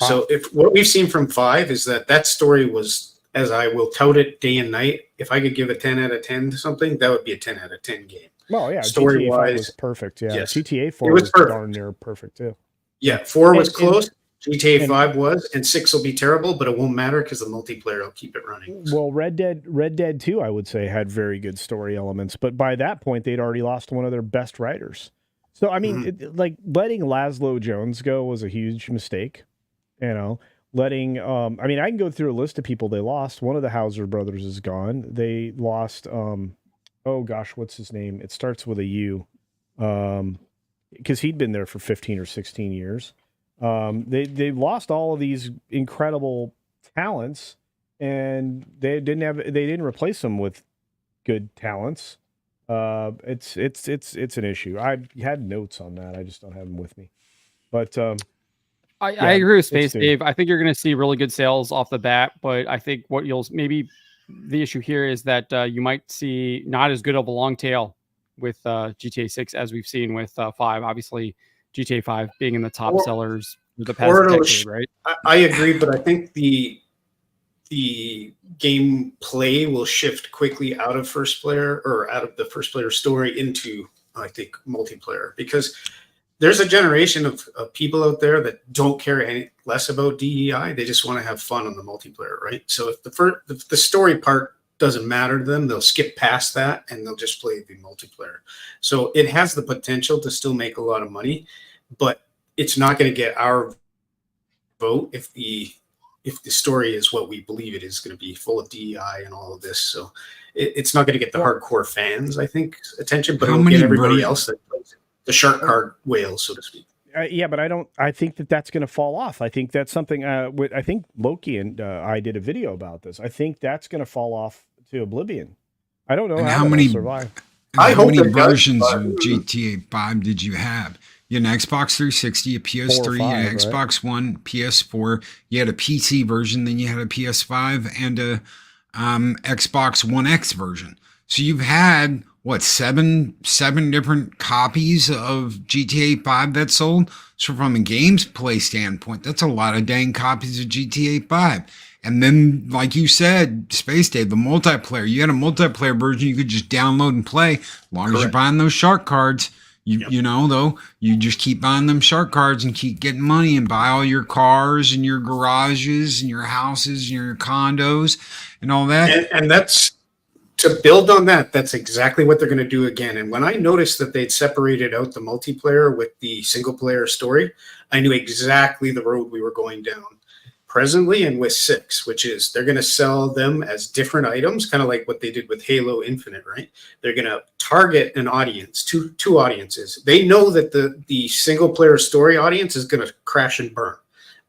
So if what we've seen from 5 is that story was as I will tout it day and night. If I could give a 10 out of 10 to something, that would be a 10 out of 10 game. Well, yeah, GTA 5 was perfect. Yeah, yes. GTA 4 was darn near perfect too. Yeah, 4 was close. GTA 5 was, and 6 will be terrible, but it won't matter because the multiplayer will keep it running. Well, Red Dead 2, I would say, had very good story elements, but by that point, they'd already lost one of their best writers. So, I mean, like letting Laszlo Jones go was a huge mistake. You know, letting I mean, I can go through a list of people they lost. One of the Hauser brothers is gone. They lost oh gosh, what's his name? It starts with a U. Because he'd been there for 15 or 16 years. They lost all of these incredible talents, and they didn't replace them with good talents. It's an issue. I had notes on that. I just don't have them with me. But I agree with Space Dave. I think you're going to see really good sales off the bat, but I think what you'll maybe the issue here is that you might see not as good of a long tail with GTA 6 as we've seen with 5. Obviously, GTA 5 being in the top sellers for the past decade, right? I agree, but I think the gameplay will shift quickly out of first player or out of the first player story into, I think, multiplayer, because there's a generation of people out there that don't care any less about DEI. They just want to have fun on the multiplayer, right? So if the story part doesn't matter to them, they'll skip past that and they'll just play the multiplayer. So it has the potential to still make a lot of money, but it's not going to get our vote if the story is what we believe it is going to be, full of DEI and all of this. So it's not going to get the hardcore fans, I think, attention, but it'll get everybody else that plays it. The shark card whales, so to speak. Yeah, but I think that's going to fall off. I think that's something. I think Loki and I did a video about this. I think that's going to fall off to oblivion. I don't know how many survive. How many versions of GTA 5 did you have? You had an Xbox 360, a PS3, an Xbox One, PS4. You had a PC version, then you had a PS5 and a Xbox One X version. So you've had seven different copies of GTA 5 that sold. So from a gameplay standpoint, that's a lot of dang copies of GTA 5. And then, like you said, Space Dave, the multiplayer. You had a multiplayer version you could just download and play. As long as you're buying those shark cards, you know, though, you just keep buying them shark cards and keep getting money and buy all your cars and your garages and your houses and your condos and all that. And that's, to build on that, that's exactly what they're going to do again. And when I noticed that they'd separated out the multiplayer with the single player story, I knew exactly the road we were going down presently and with 6, which is they're going to sell them as different items, kind of like what they did with Halo Infinite, right? They're going to target an audience, two audiences. They know that the single player story audience is going to crash and burn,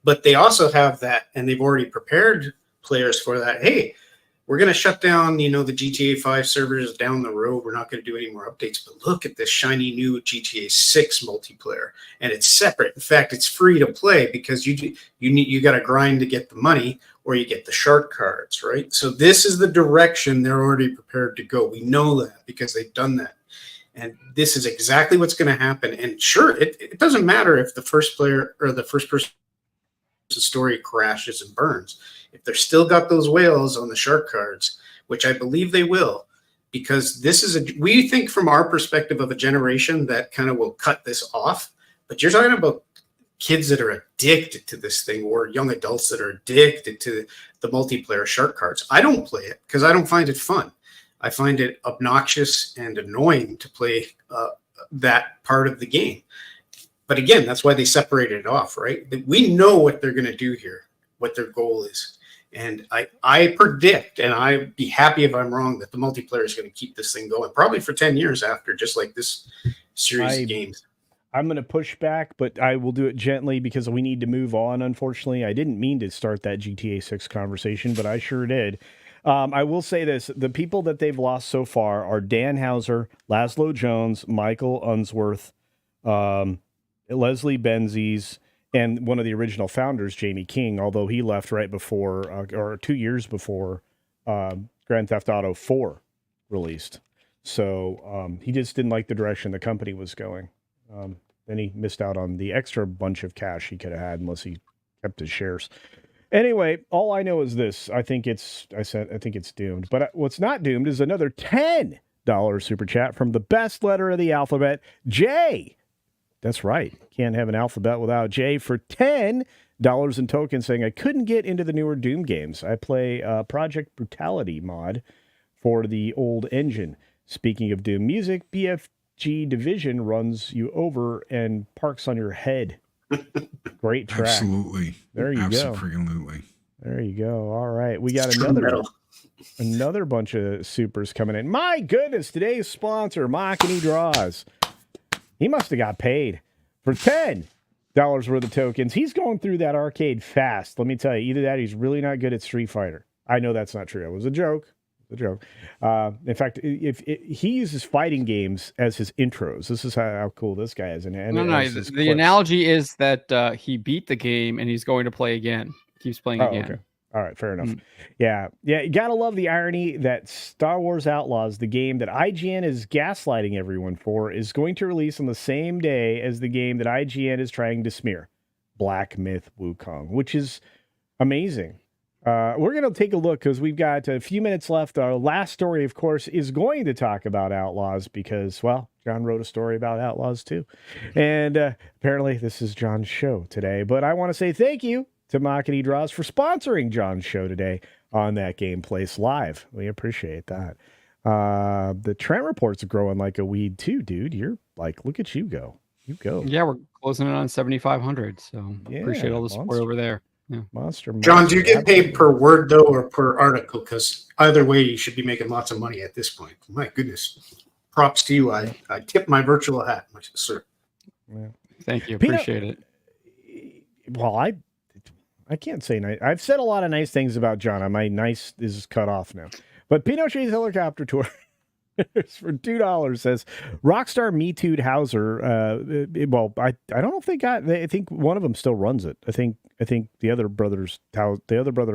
but they also have that, and they've already prepared players for that. Hey, we're going to shut down, the GTA 5 servers down the road. We're not going to do any more updates, but look at this shiny new GTA 6 multiplayer, and it's separate. In fact, it's free to play because you got to grind to get the money, or you get the shark cards, right? So this is the direction they're already prepared to go. We know that because they've done that, and this is exactly what's going to happen. And sure, it doesn't matter if the first player or the first person story crashes and burns. If they're still got those whales on the shark cards, which I believe they will, because this is we think from our perspective of a generation that kind of will cut this off, but you're talking about kids that are addicted to this thing, or young adults that are addicted to the multiplayer shark cards. I don't play it because I don't find it fun. I find it obnoxious and annoying to play that part of the game. But again, that's why they separated it off, right? We know what they're going to do here, what their goal is. And I predict, and I'd be happy if I'm wrong, that the multiplayer is going to keep this thing going probably for 10 years after, just like this series of games. I'm going to push back, but I will do it gently because we need to move on, unfortunately. I didn't mean to start that GTA 6 conversation, but I sure did. I will say this. The people that they've lost so far are Dan Hauser, Laszlo Jones, Michael Unsworth, Leslie Benzies, and one of the original founders, Jamie King, although he left right before, or 2 years before Grand Theft Auto 4 released. So he just didn't like the direction the company was going. Then he missed out on the extra bunch of cash he could have had unless he kept his shares. Anyway, all I know is this. I think it's doomed. But what's not doomed is another $10 super chat from the best letter of the alphabet, J. That's right. Can't have an alphabet without J for $10 in tokens, saying I couldn't get into the newer Doom games. I play Project Brutality mod for the old engine. Speaking of Doom music, BFG Division runs you over and parks on your head. Great track. Absolutely. There you go. Absolutely. There you go. All right. We got another bunch of supers coming in. My goodness, today's sponsor, Machini Draws. He must have got paid for $10 worth of tokens. He's going through that arcade fast. Let me tell you, either that or he's really not good at Street Fighter. I know that's not true. It was a joke. In fact, if he uses fighting games as his intros, this is how cool this guy is. And the analogy is that he beat the game and he's going to play again. Keeps playing again. Okay. All right, fair enough. Yeah. You gotta love the irony that Star Wars Outlaws, the game that IGN is gaslighting everyone for, is going to release on the same day as the game that IGN is trying to smear, Black Myth Wukong, which is amazing. We're going to take a look because we've got a few minutes left. Our last story, of course, is going to talk about Outlaws because, well, John wrote a story about Outlaws too. And apparently this is John's show today. But I want to say thank you to Machini Draws for sponsoring John's show today on That Game Place Live. We appreciate that. The Trent reports are growing like a weed too, dude. You're like, look at you go. You go. Yeah, we're closing in on 7,500. So appreciate all the support over there. Yeah. Monster. John, do you get paid per word though, or per article? Because either way, you should be making lots of money at this point. My goodness, props to you. I tip my virtual hat, sir. Yeah. Thank you. Appreciate it. Well, I can't say nice. I've said a lot of nice things about John. My nice is cut off now. But Pinochet's helicopter tour for $2 says Rockstar Me Too'd Hauser. Well, I don't know if they got. I think one of them still runs it. I think the other brother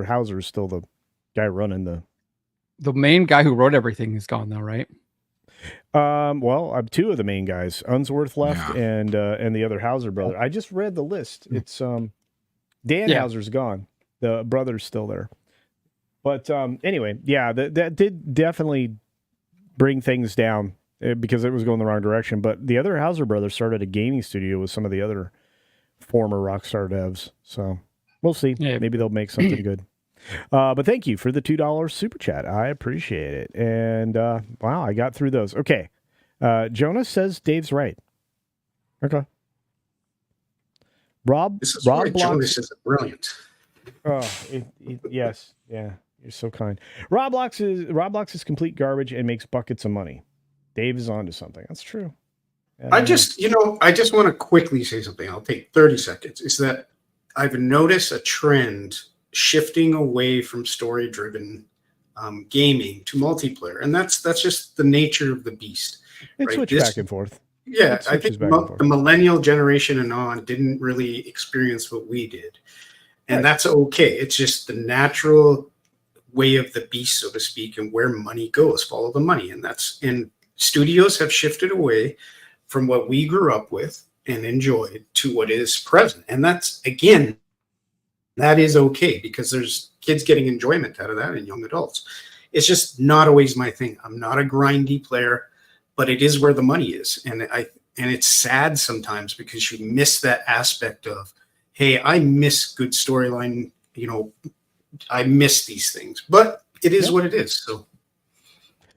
Hauser is still the guy running the main guy who wrote everything is gone though, right? Well, two of the main guys, Unsworth left, and the other Hauser brother. I just read the list. It's Dan Hauser's gone. The brother's still there. But anyway, yeah, that did definitely bring things down because it was going the wrong direction. But the other Hauser brothers started a gaming studio with some of the other former Rockstar devs. So we'll see. Yeah. Maybe they'll make something good. But thank you for the $2 super chat. I appreciate it. And wow, I got through those. Okay. Jonas says Dave's right. Okay. Rob Blocks, Jonas is brilliant. Oh, yes. Yeah. You're so kind. Rob Blocks is complete garbage and makes buckets of money. Dave is onto something. That's true. I just want to quickly say something. I'll take 30 seconds. Is that I've noticed a trend shifting away from story-driven gaming to multiplayer, and that's just the nature of the beast. It switches back and forth. Yeah, I think the millennial generation and on didn't really experience what we did, and that's okay. It's just the natural way of the beast, so to speak, and where money goes. Follow the money, and studios have shifted away from what we grew up with and enjoyed to what is present, and that's again. That is okay because there's kids getting enjoyment out of that and young adults. It's just not always my thing. I'm not a grindy player, but it is where the money is. And it's sad sometimes because you miss that aspect of, hey, I miss good storyline. I miss these things, but it is what it is. So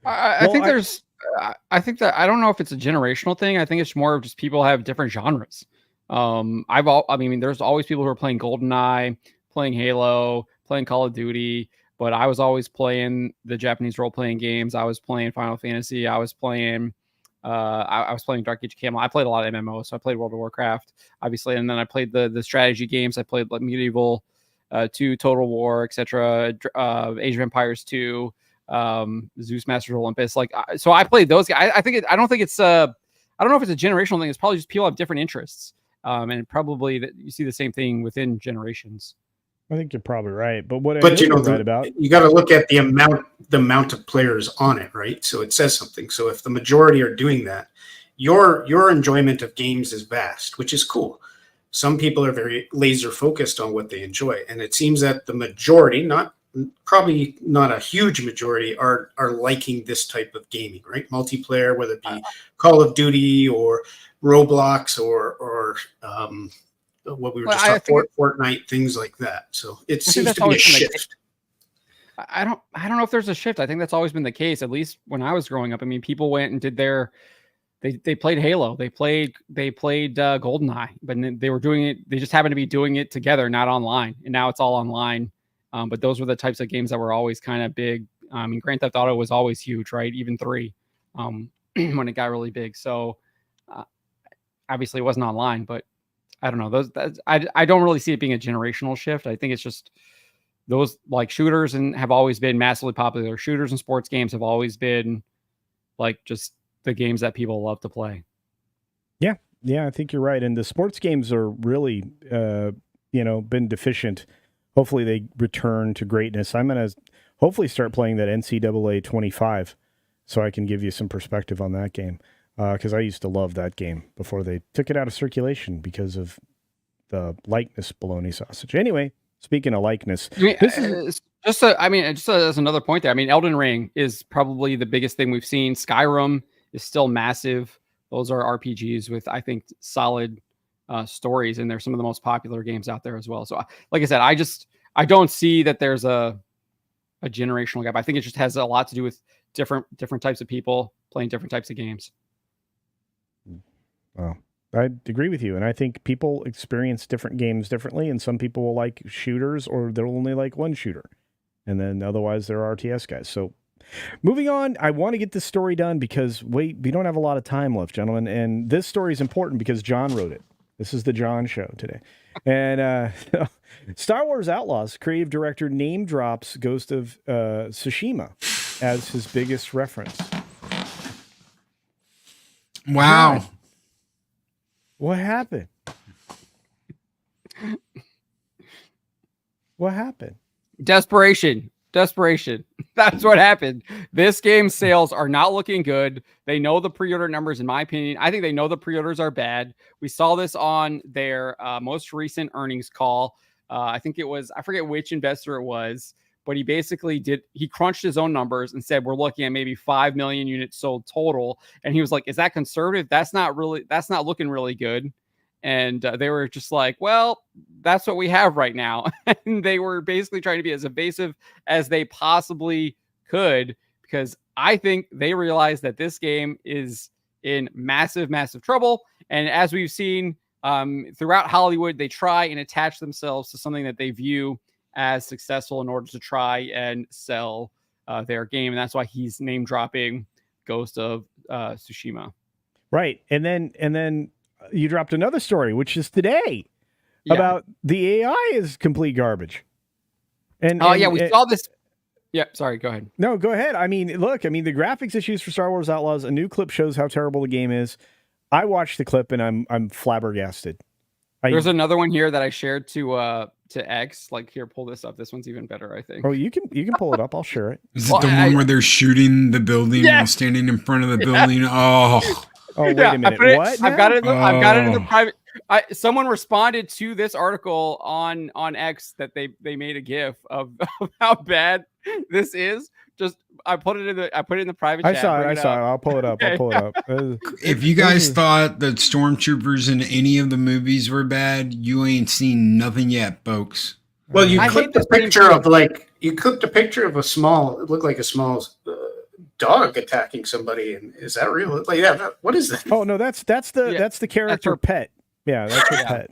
I think that I don't know if it's a generational thing. I think it's more of just people have different genres. There's always people who are playing GoldenEye, playing Halo, playing Call of Duty, but I was always playing the Japanese role-playing games. I was playing Final Fantasy. I was playing Dark Age of Campbell. I played a lot of MMOs, so I played World of Warcraft, obviously, and then I played the strategy games. I played like Medieval 2, Total War, etc., Age of Empires 2, Zeus Masters of Olympus. So I played those guys. I don't know if it's a generational thing. It's probably just people have different interests. And probably that you see the same thing within generations. I think you're probably right, but you got to look at the amount of players on it, right? So it says something. So if the majority are doing that, your enjoyment of games is vast, which is cool. Some people are very laser focused on what they enjoy. And it seems that the majority, probably not a huge majority, are liking this type of gaming, right? Multiplayer, whether it be Call of Duty or Roblox or what we were just talking, Fortnite, things like that. So it seems to be a shift. I don't know if there's a shift. I think that's always been the case, at least when I was growing up. I mean, people went and did they played Halo, they played GoldenEye, but they were doing it. They just happened to be doing it together, not online. And now it's all online. But those were the types of games that were always kind of big. I mean, Grand Theft Auto was always huge, right? Even 3, when it got really big. So obviously it wasn't online, but I don't know. I don't really see it being a generational shift. I think it's just those like shooters and have always been massively popular. Shooters and sports games have always been like just the games that people love to play. Yeah, I think you're right. And the sports games are really, been deficient. Hopefully they return to greatness. I'm going to hopefully start playing that NCAA 25 so I can give you some perspective on that game. Because I used to love that game before they took it out of circulation because of the likeness bologna sausage. Anyway, speaking of likeness, just as another point there. I mean, Elden Ring is probably the biggest thing we've seen. Skyrim is still massive. Those are RPGs with, I think, solid stories, and they're some of the most popular games out there as well. So, like I said, I don't see that there's a generational gap. I think it just has a lot to do with different types of people playing different types of games. Well, I agree with you, and I think people experience different games differently, and some people will like shooters, or they'll only like one shooter, and then otherwise they're RTS guys. So moving on, I want to get this story done because we don't have a lot of time left, gentlemen, and this story is important because John wrote it. This is the John show today. And Star Wars Outlaws creative director name drops Ghost of Tsushima as his biggest reference. Wow. God. What happened? What happened? Desperation. That's what happened. This game's sales are not looking good. They know the pre-order numbers, in my opinion. I think they know the pre-orders are bad. We saw this on their most recent earnings call. I think it was, I forget which investor it was, but he basically he crunched his own numbers and said, we're looking at maybe 5 million units sold total. And he was like, is that conservative? That's not looking really good. And they were just like, well, that's what we have right now. And they were basically trying to be as evasive as they possibly could, because I think they realized that this game is in massive, massive trouble. And as we've seen throughout Hollywood, they try and attach themselves to something that they view as successful in order to try and sell their game. And that's why he's name dropping Ghost of Tsushima. Right. And then you dropped another story, which is today, about the AI is complete garbage. And we saw this. Yeah, sorry, go ahead. No, go ahead. I mean, look, the graphics issues for Star Wars Outlaws, a new clip shows how terrible the game is. I watched the clip and I'm flabbergasted. There's another one here that I shared to X. Like, here, pull this up. This one's even better, I think. Oh, you can pull it up. I'll share it. Is it the one where they're shooting the building while standing in front of the building? Oh, wait a minute. What? I've got it in the private. Someone responded to this article on X that they made a GIF of how bad this is. Just I put it in the private chat. I saw it. I'll pull it up. If you guys thought that stormtroopers in any of the movies were bad, you ain't seen nothing yet, folks. Well, you clipped a picture of it looked like a small dog attacking somebody, and is that real? Like, what is that? Oh no, that's the character pet. Yeah, that's her pet.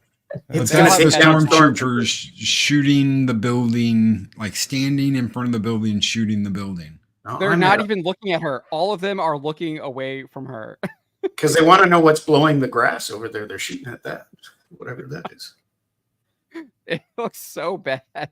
That's the stormtroopers shooting the building, like standing in front of the building, shooting the building. They're not even looking at her. All of them are looking away from her. Because they want to know what's blowing the grass over there. They're shooting at that, whatever that is. It looks so bad.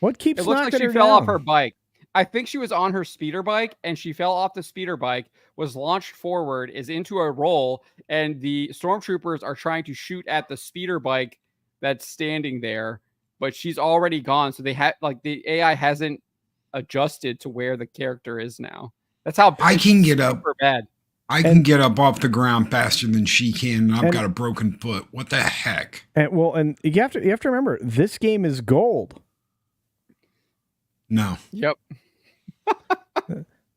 What keeps it looks like she fell off her bike. I think she was on her speeder bike and she fell off the speeder bike, was launched forward, is into a roll, and the stormtroopers are trying to shoot at the speeder bike that's standing there, but she's already gone. So they had the AI hasn't adjusted to where the character is now. That's how I can get up. Bad. I can get up off the ground faster than she can, and I've got a broken foot. What the heck? And you have to remember, this game is gold. No. Yep.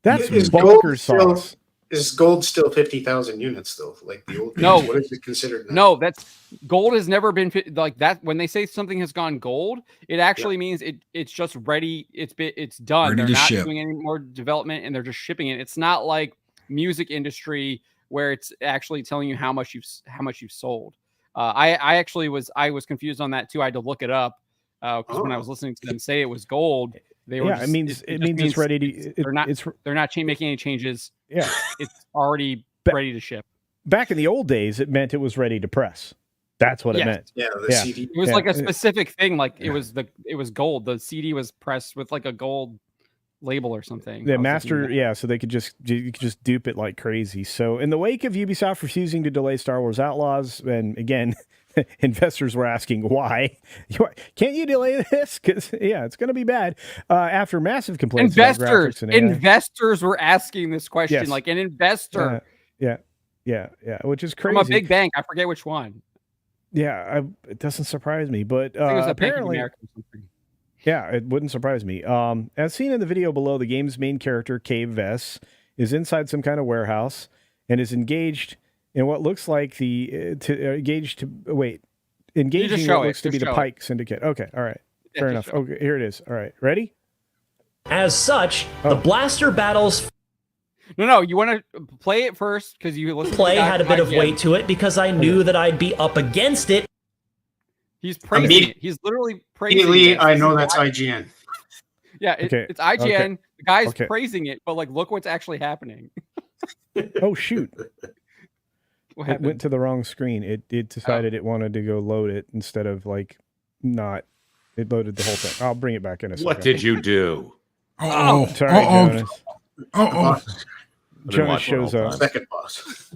That's bonkers sauce. Is gold still 50,000 units though? Like the old games? No. What is it considered now? No, that's gold has never been like that. When they say something has gone gold, it actually means it's just ready. It's done. Ready they're to not ship. doing any more development, and they're just shipping it. It's not like music industry where it's actually telling you how much you've sold. I was confused on that too. I had to look it up because when I was listening to them say it was gold, they were. It means it's ready to. They're not making any changes. Yeah, it's already ready to ship. Back in the old days, it meant it was ready to press. That's what it meant. Yeah, the CD. It was like a specific thing. Like it was gold. The CD was pressed with like a gold label or something. The master, so you could just dupe it like crazy. So in the wake of Ubisoft refusing to delay Star Wars Outlaws, and again, investors were asking why can't you delay this? Because it's going to be bad. After massive complaints, investors were asking this question. Yes. Like an investor, which is crazy. From a big bank. I forget which one. Yeah, it doesn't surprise me, but I think it was apparently. Yeah, it wouldn't surprise me. As seen in the video below, the game's main character, Cave Vess, is inside some kind of warehouse and is engaged in what looks like engaging what looks to be the Pike Syndicate. Okay, all right. Fair enough. Okay, here it is. All right, ready? As such, the blaster battles... No, you want to play it first because you listen to play had a bit of weight to it because I knew that I'd be up against it. He's praising it. He's literally praising it. I know that's IGN. Yeah, it's IGN. Okay. The guy's praising it, but like, look what's actually happening. Oh, shoot. It went to the wrong screen. It decided it wanted to go load it instead of not. It loaded the whole thing. I'll bring it back in a second. What did you do? Sorry, Jonas. Jonas shows up. Second boss.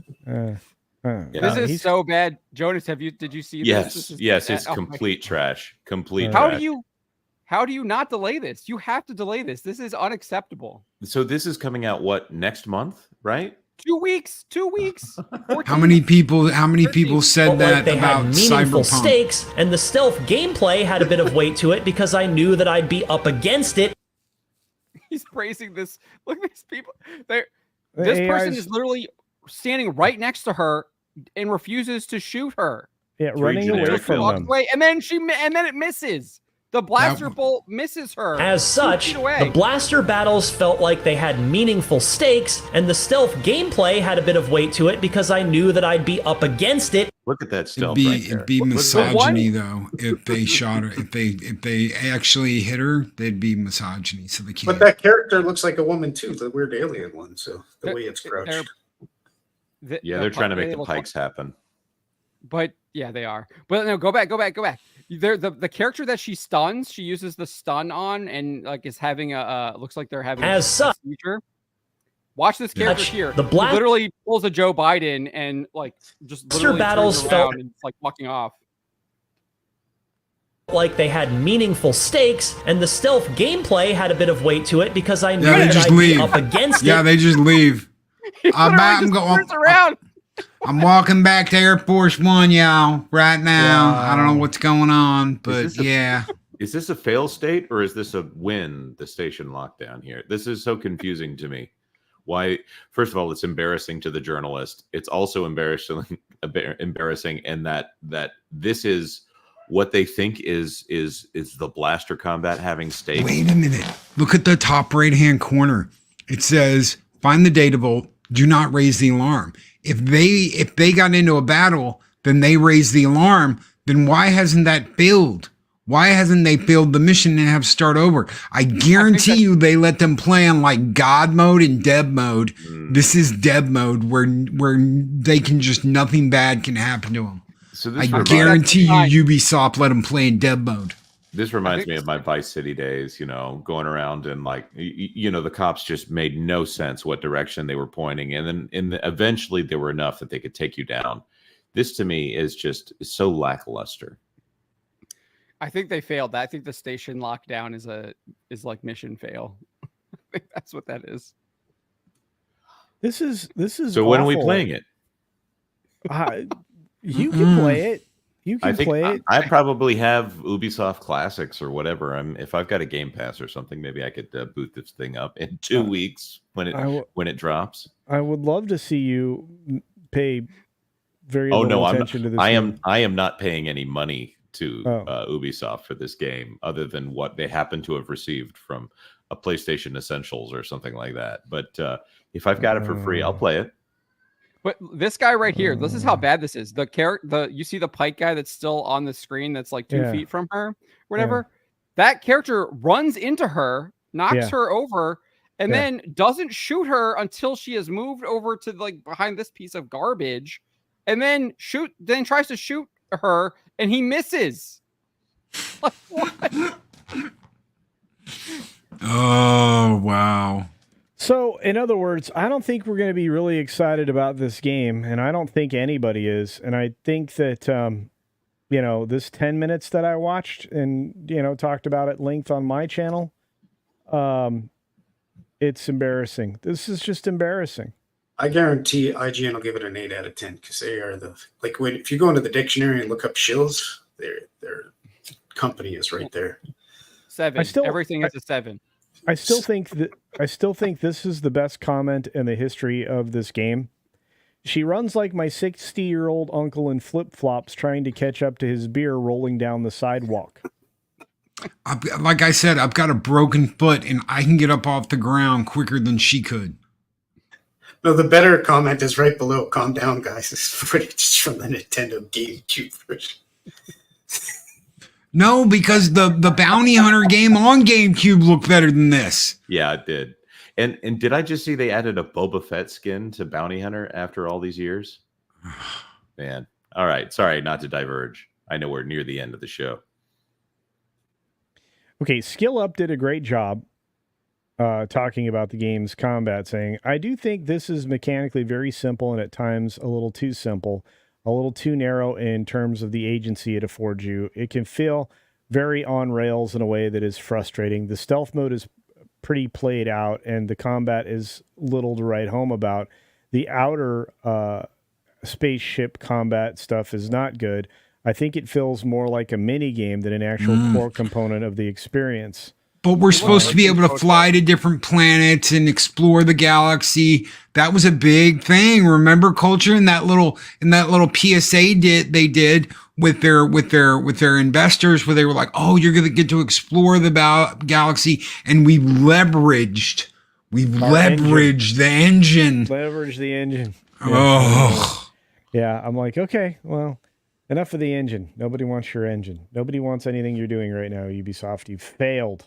This is so bad. Jonas, did you see this? Yes, it's complete trash. Complete trash. How do you not delay this? You have to delay this. This is unacceptable. So this is coming out next month, right? 2 weeks. 2 weeks. How many people said that they about had meaningful Cyberpunk? Stakes, and the stealth gameplay had a bit of weight to it because I knew that I'd be up against it. He's praising this. Look at these people. This person is literally standing right next to her and refuses to shoot her. Yeah, running away from them. And then it misses. The blaster bolt misses her. As such, the blaster battles felt like they had meaningful stakes, and the stealth gameplay had a bit of weight to it because I knew that I'd be up against it. Look at that stealth right there. It'd be misogyny, though, if they shot her. If they actually hit her, they'd be misogyny. So they can't. But that character looks like a woman too, the weird alien one. So the way it's crouched. They're trying to make the Pikes happen. But yeah, they are. But no, go back. The character that she stuns, she uses the stun on, and like is having looks like they're having a seizure. Watch this character here. He literally pulls a Joe Biden and like just literally turns around and it's like walking off. Like they had meaningful stakes, and the stealth gameplay had a bit of weight to it because I knew that I'd be up against it. Yeah, they just leave. I'm going around. I'm walking back to Air Force One, y'all, right now. Wow. I don't know what's going on, but Is this a fail state or is this a win, the station lockdown here? This is so confusing to me. Why? First of all, it's embarrassing to the journalist. It's also embarrassing in that this is what they think is the blaster combat having stakes. Wait a minute. Look at the top right-hand corner. It says, find the data vault. Do not raise the alarm. If they got into a battle, then they raised the alarm. Then why hasn't that failed? Why hasn't they failed the mission and have to start over? I guarantee you they let them play on like God mode and Deb mode. This is Deb mode where they can just, nothing bad can happen to them. So I guarantee you Ubisoft let them play in Deb mode. This reminds me of my Vice City days, going around and like, the cops just made no sense what direction they were pointing. And then eventually they were enough that they could take you down. This to me is just so lackluster. I think they failed. I think the station lockdown is like mission fail. I think that's what that is. This is So when are we playing it? You can play it. You can play it. I probably have Ubisoft Classics or whatever. If I've got a Game Pass or something, maybe I could boot this thing up in 2 weeks when it drops. I would love to see you pay very little attention to this. I am not paying any money to Ubisoft for this game, other than what they happen to have received from a PlayStation Essentials or something like that. But if I've got it for free, I'll play it. But this guy right here, this is how bad this is. You see the Pike guy that's still on the screen that's like 2 feet from her, whatever. Yeah. That character runs into her, knocks her over, and then doesn't shoot her until she has moved over to like behind this piece of garbage, and then tries to shoot her, and he misses. Like, what? Oh, wow. So, in other words, I don't think we're going to be really excited about this game, and I don't think anybody is. And I think that, this 10 minutes that I watched and, talked about at length on my channel, it's embarrassing. This is just embarrassing. I guarantee IGN will give it an 8 out of 10 because they are if you go into the dictionary and look up shills, their company is right there. 7. Everything is a 7. I still think this is the best comment in the history of this game. She runs like my 60-year-old uncle in flip-flops trying to catch up to his beer rolling down the sidewalk. Like I said, I've got a broken foot and I can get up off the ground quicker than she could. No, the better comment is right below. Calm down, guys. This is footage from the Nintendo GameCube version. No, because the Bounty Hunter game on GameCube looked better than this. Yeah, it did. And did I just see they added a Boba Fett skin to Bounty Hunter after all these years? Man. All right. Sorry, not to diverge. I know we're near the end of the show. Okay, Skill Up did a great job talking about the game's combat, saying, I do think this is mechanically very simple and at times a little too simple. A little too narrow in terms of the agency it affords you. It can feel very on rails in a way that is frustrating. The stealth mode is pretty played out, and the combat is little to write home about. The outer spaceship combat stuff is not good. I think it feels more like a mini game than an actual core component of the experience. But we're supposed to be able to fly to different planets and explore the galaxy. That was a big thing. Remember, Culture, in that little PSA they did with their investors, where they were like, "Oh, you're going to get to explore the galaxy," and we leveraged the engine. Leverage the engine. Oh, yeah. I'm like, okay, well, enough of the engine. Nobody wants your engine. Nobody wants anything you're doing right now, Ubisoft. You failed.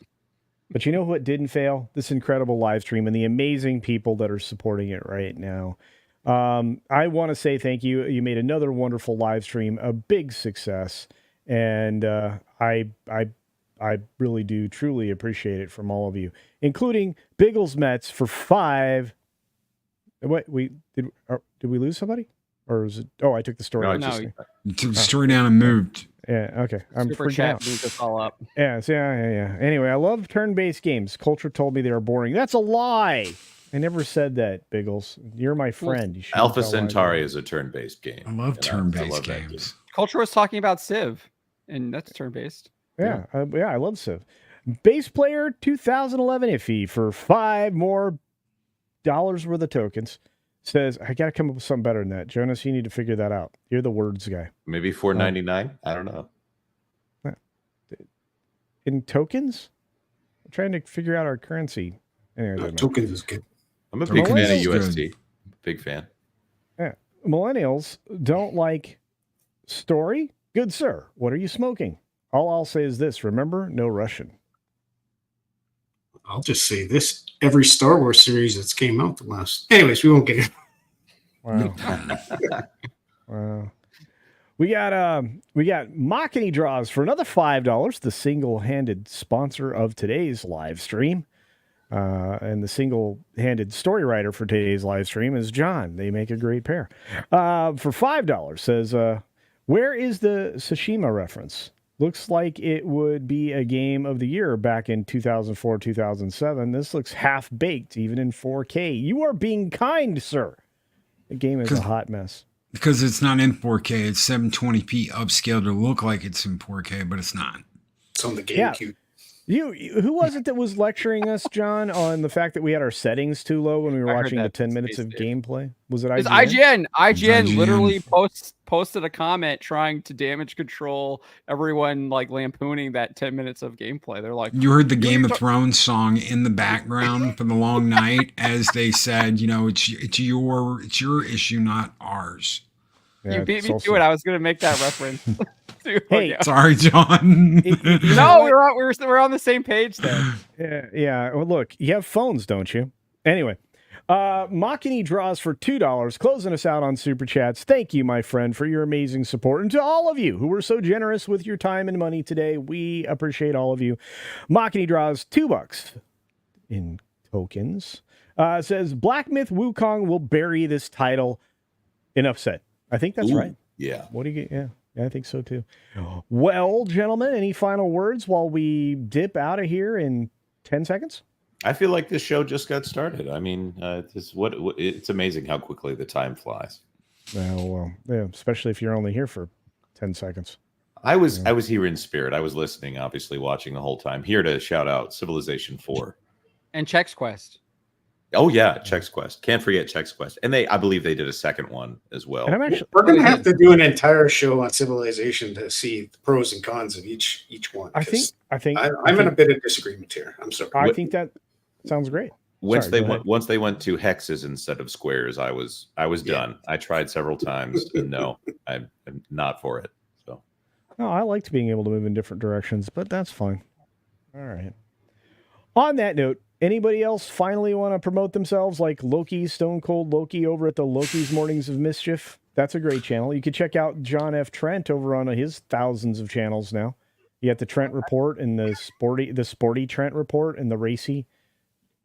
But you know what didn't fail? This incredible live stream and the amazing people that are supporting it right now. I want to say thank you. You made another wonderful live stream, a big success. And I really do truly appreciate it from all of you, including Biggles Mets for 5. What did we lose somebody? Or was it? Oh, I took the story. You took the story down and moved. Yeah, okay. I'm Super freaking chat out. moved us all up. Yeah. Anyway, I love turn-based games. Culture told me they are boring. That's a lie. I never said that, Biggles. You're my friend. You Alpha Centauri is a turn-based game. I love turn-based games. Culture was talking about Civ, and that's turn-based. Yeah, I love Civ. Base player 2011 iffy for $5 more worth of tokens. Says, I got to come up with something better than that. Jonas, you need to figure that out. You're the words guy. Maybe $4.99? I don't know. In tokens? I'm trying to figure out our currency. Anyway, tokens is good. I'm a big fan of USD. Big fan. Yeah. Millennials don't like story? Good sir. What are you smoking? All I'll say is this. Remember, no Russian. I'll just say this: every Star Wars series that's came out the last. Anyways, we won't get it. Wow. Wow. We got Machiny draws for another $5. The single-handed sponsor of today's live stream, and the single-handed story writer for today's live stream is John. They make a great pair. For $5, says, where is the Tsushima reference? looks like it would be a game of the year back in 2004, 2007. This looks half-baked, even in 4K. You are being kind, sir. The game is a hot mess. Because it's not in 4K. It's 720p upscaled to look like it's in 4K, but it's not. It's on the GameCube. Who was it that was lecturing us, John, on the fact that we had our settings too low when we were watching the 10 minutes of gameplay? Was it IGN? IGN literally posted a comment trying to damage control everyone, like lampooning that 10 minutes of gameplay. They're like, you heard the Game of Thrones song in the background for the long night as they said, it's your issue, not ours. Yeah, you beat me to it. I was going to make that reference. Hey, sorry, John. No, we're on the same page then. Yeah. Well, look, you have phones, don't you? Anyway, Baculi draws for $2, closing us out on Super Chats. Thank you, my friend, for your amazing support. And to all of you who were so generous with your time and money today, we appreciate all of you. Baculi draws $2 in tokens. Says, Black Myth Wukong will bury this title in upset. I think that's right. Yeah. What do you get? Yeah, I think so too. Well, gentlemen, any final words while we dip out of here in 10 seconds? I feel like this show just got started. I mean, it's amazing how quickly the time flies. Well, yeah, especially if you're only here for 10 seconds. I was here in spirit. I was listening, obviously watching the whole time. Here to shout out Civilization 4 and Chex Quest. Oh yeah, Chex Quest. Can't forget Chex Quest. And I believe they did a second one as well. And we're going to have to do an entire show on Civilization to see the pros and cons of each one. I think I'm in a bit of disagreement here. I'm sorry. I think that sounds great. Once they went to hexes instead of squares, I was done. I tried several times, and no, I'm not for it. So, no, I liked being able to move in different directions, but that's fine. All right. On that note, anybody else finally want to promote themselves like Loki, Stone Cold Loki over at the Loki's Mornings of Mischief? That's a great channel. You can check out John F. Trent over on his thousands of channels now. You got the Trent Report and the sporty Trent Report and the racy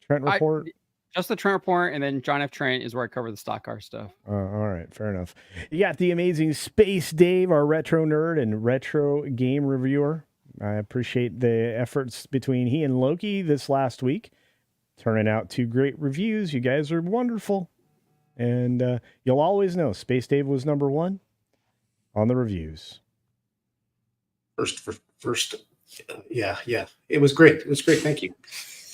Trent Report. Just the Trent Report, and then John F. Trent is where I cover the stock car stuff. All right, fair enough. You got the amazing Space Dave, our retro nerd and retro game reviewer. I appreciate the efforts between he and Loki this last week. Turning out 2 great reviews. You guys are wonderful. And you'll always know Space Dave was number 1 on the reviews. First. Yeah. It was great. Thank you.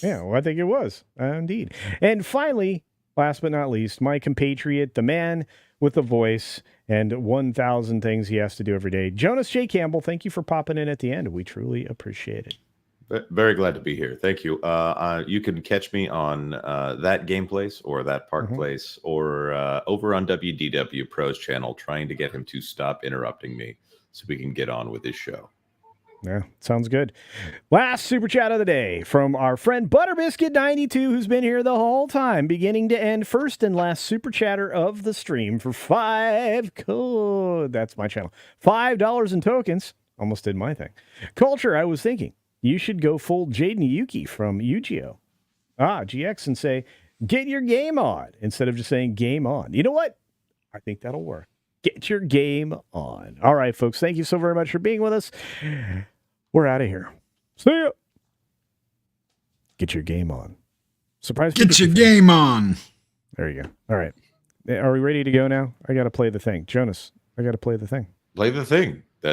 Yeah, well, I think it was. Indeed. And finally, last but not least, my compatriot, the man with the voice and 1,000 things he has to do every day. Jonas J. Campbell, thank you for popping in at the end. We truly appreciate it. Very glad to be here. Thank you. You can catch me on That Game Place or That Park Place or over on WDW Pro's channel, trying to get him to stop interrupting me so we can get on with his show. Yeah, sounds good. Last super chat of the day from our friend Butterbiscuit92, who's been here the whole time, beginning to end, first and last super chatter of the stream for that's my channel. $5 in tokens. Almost did my thing. Culture, I was thinking you should go full Jaden Yuki from Yu-Gi-Oh! GX and say, get your game on, instead of just saying game on. You know what? I think that'll work. Get your game on. All right, folks. Thank you so very much for being with us. We're out of here. See ya. Get your game on. Surprise. Get your game on. There you go. All right. Are we ready to go now? I got to play the thing. Jonas, I got to play the thing. Play the thing. No.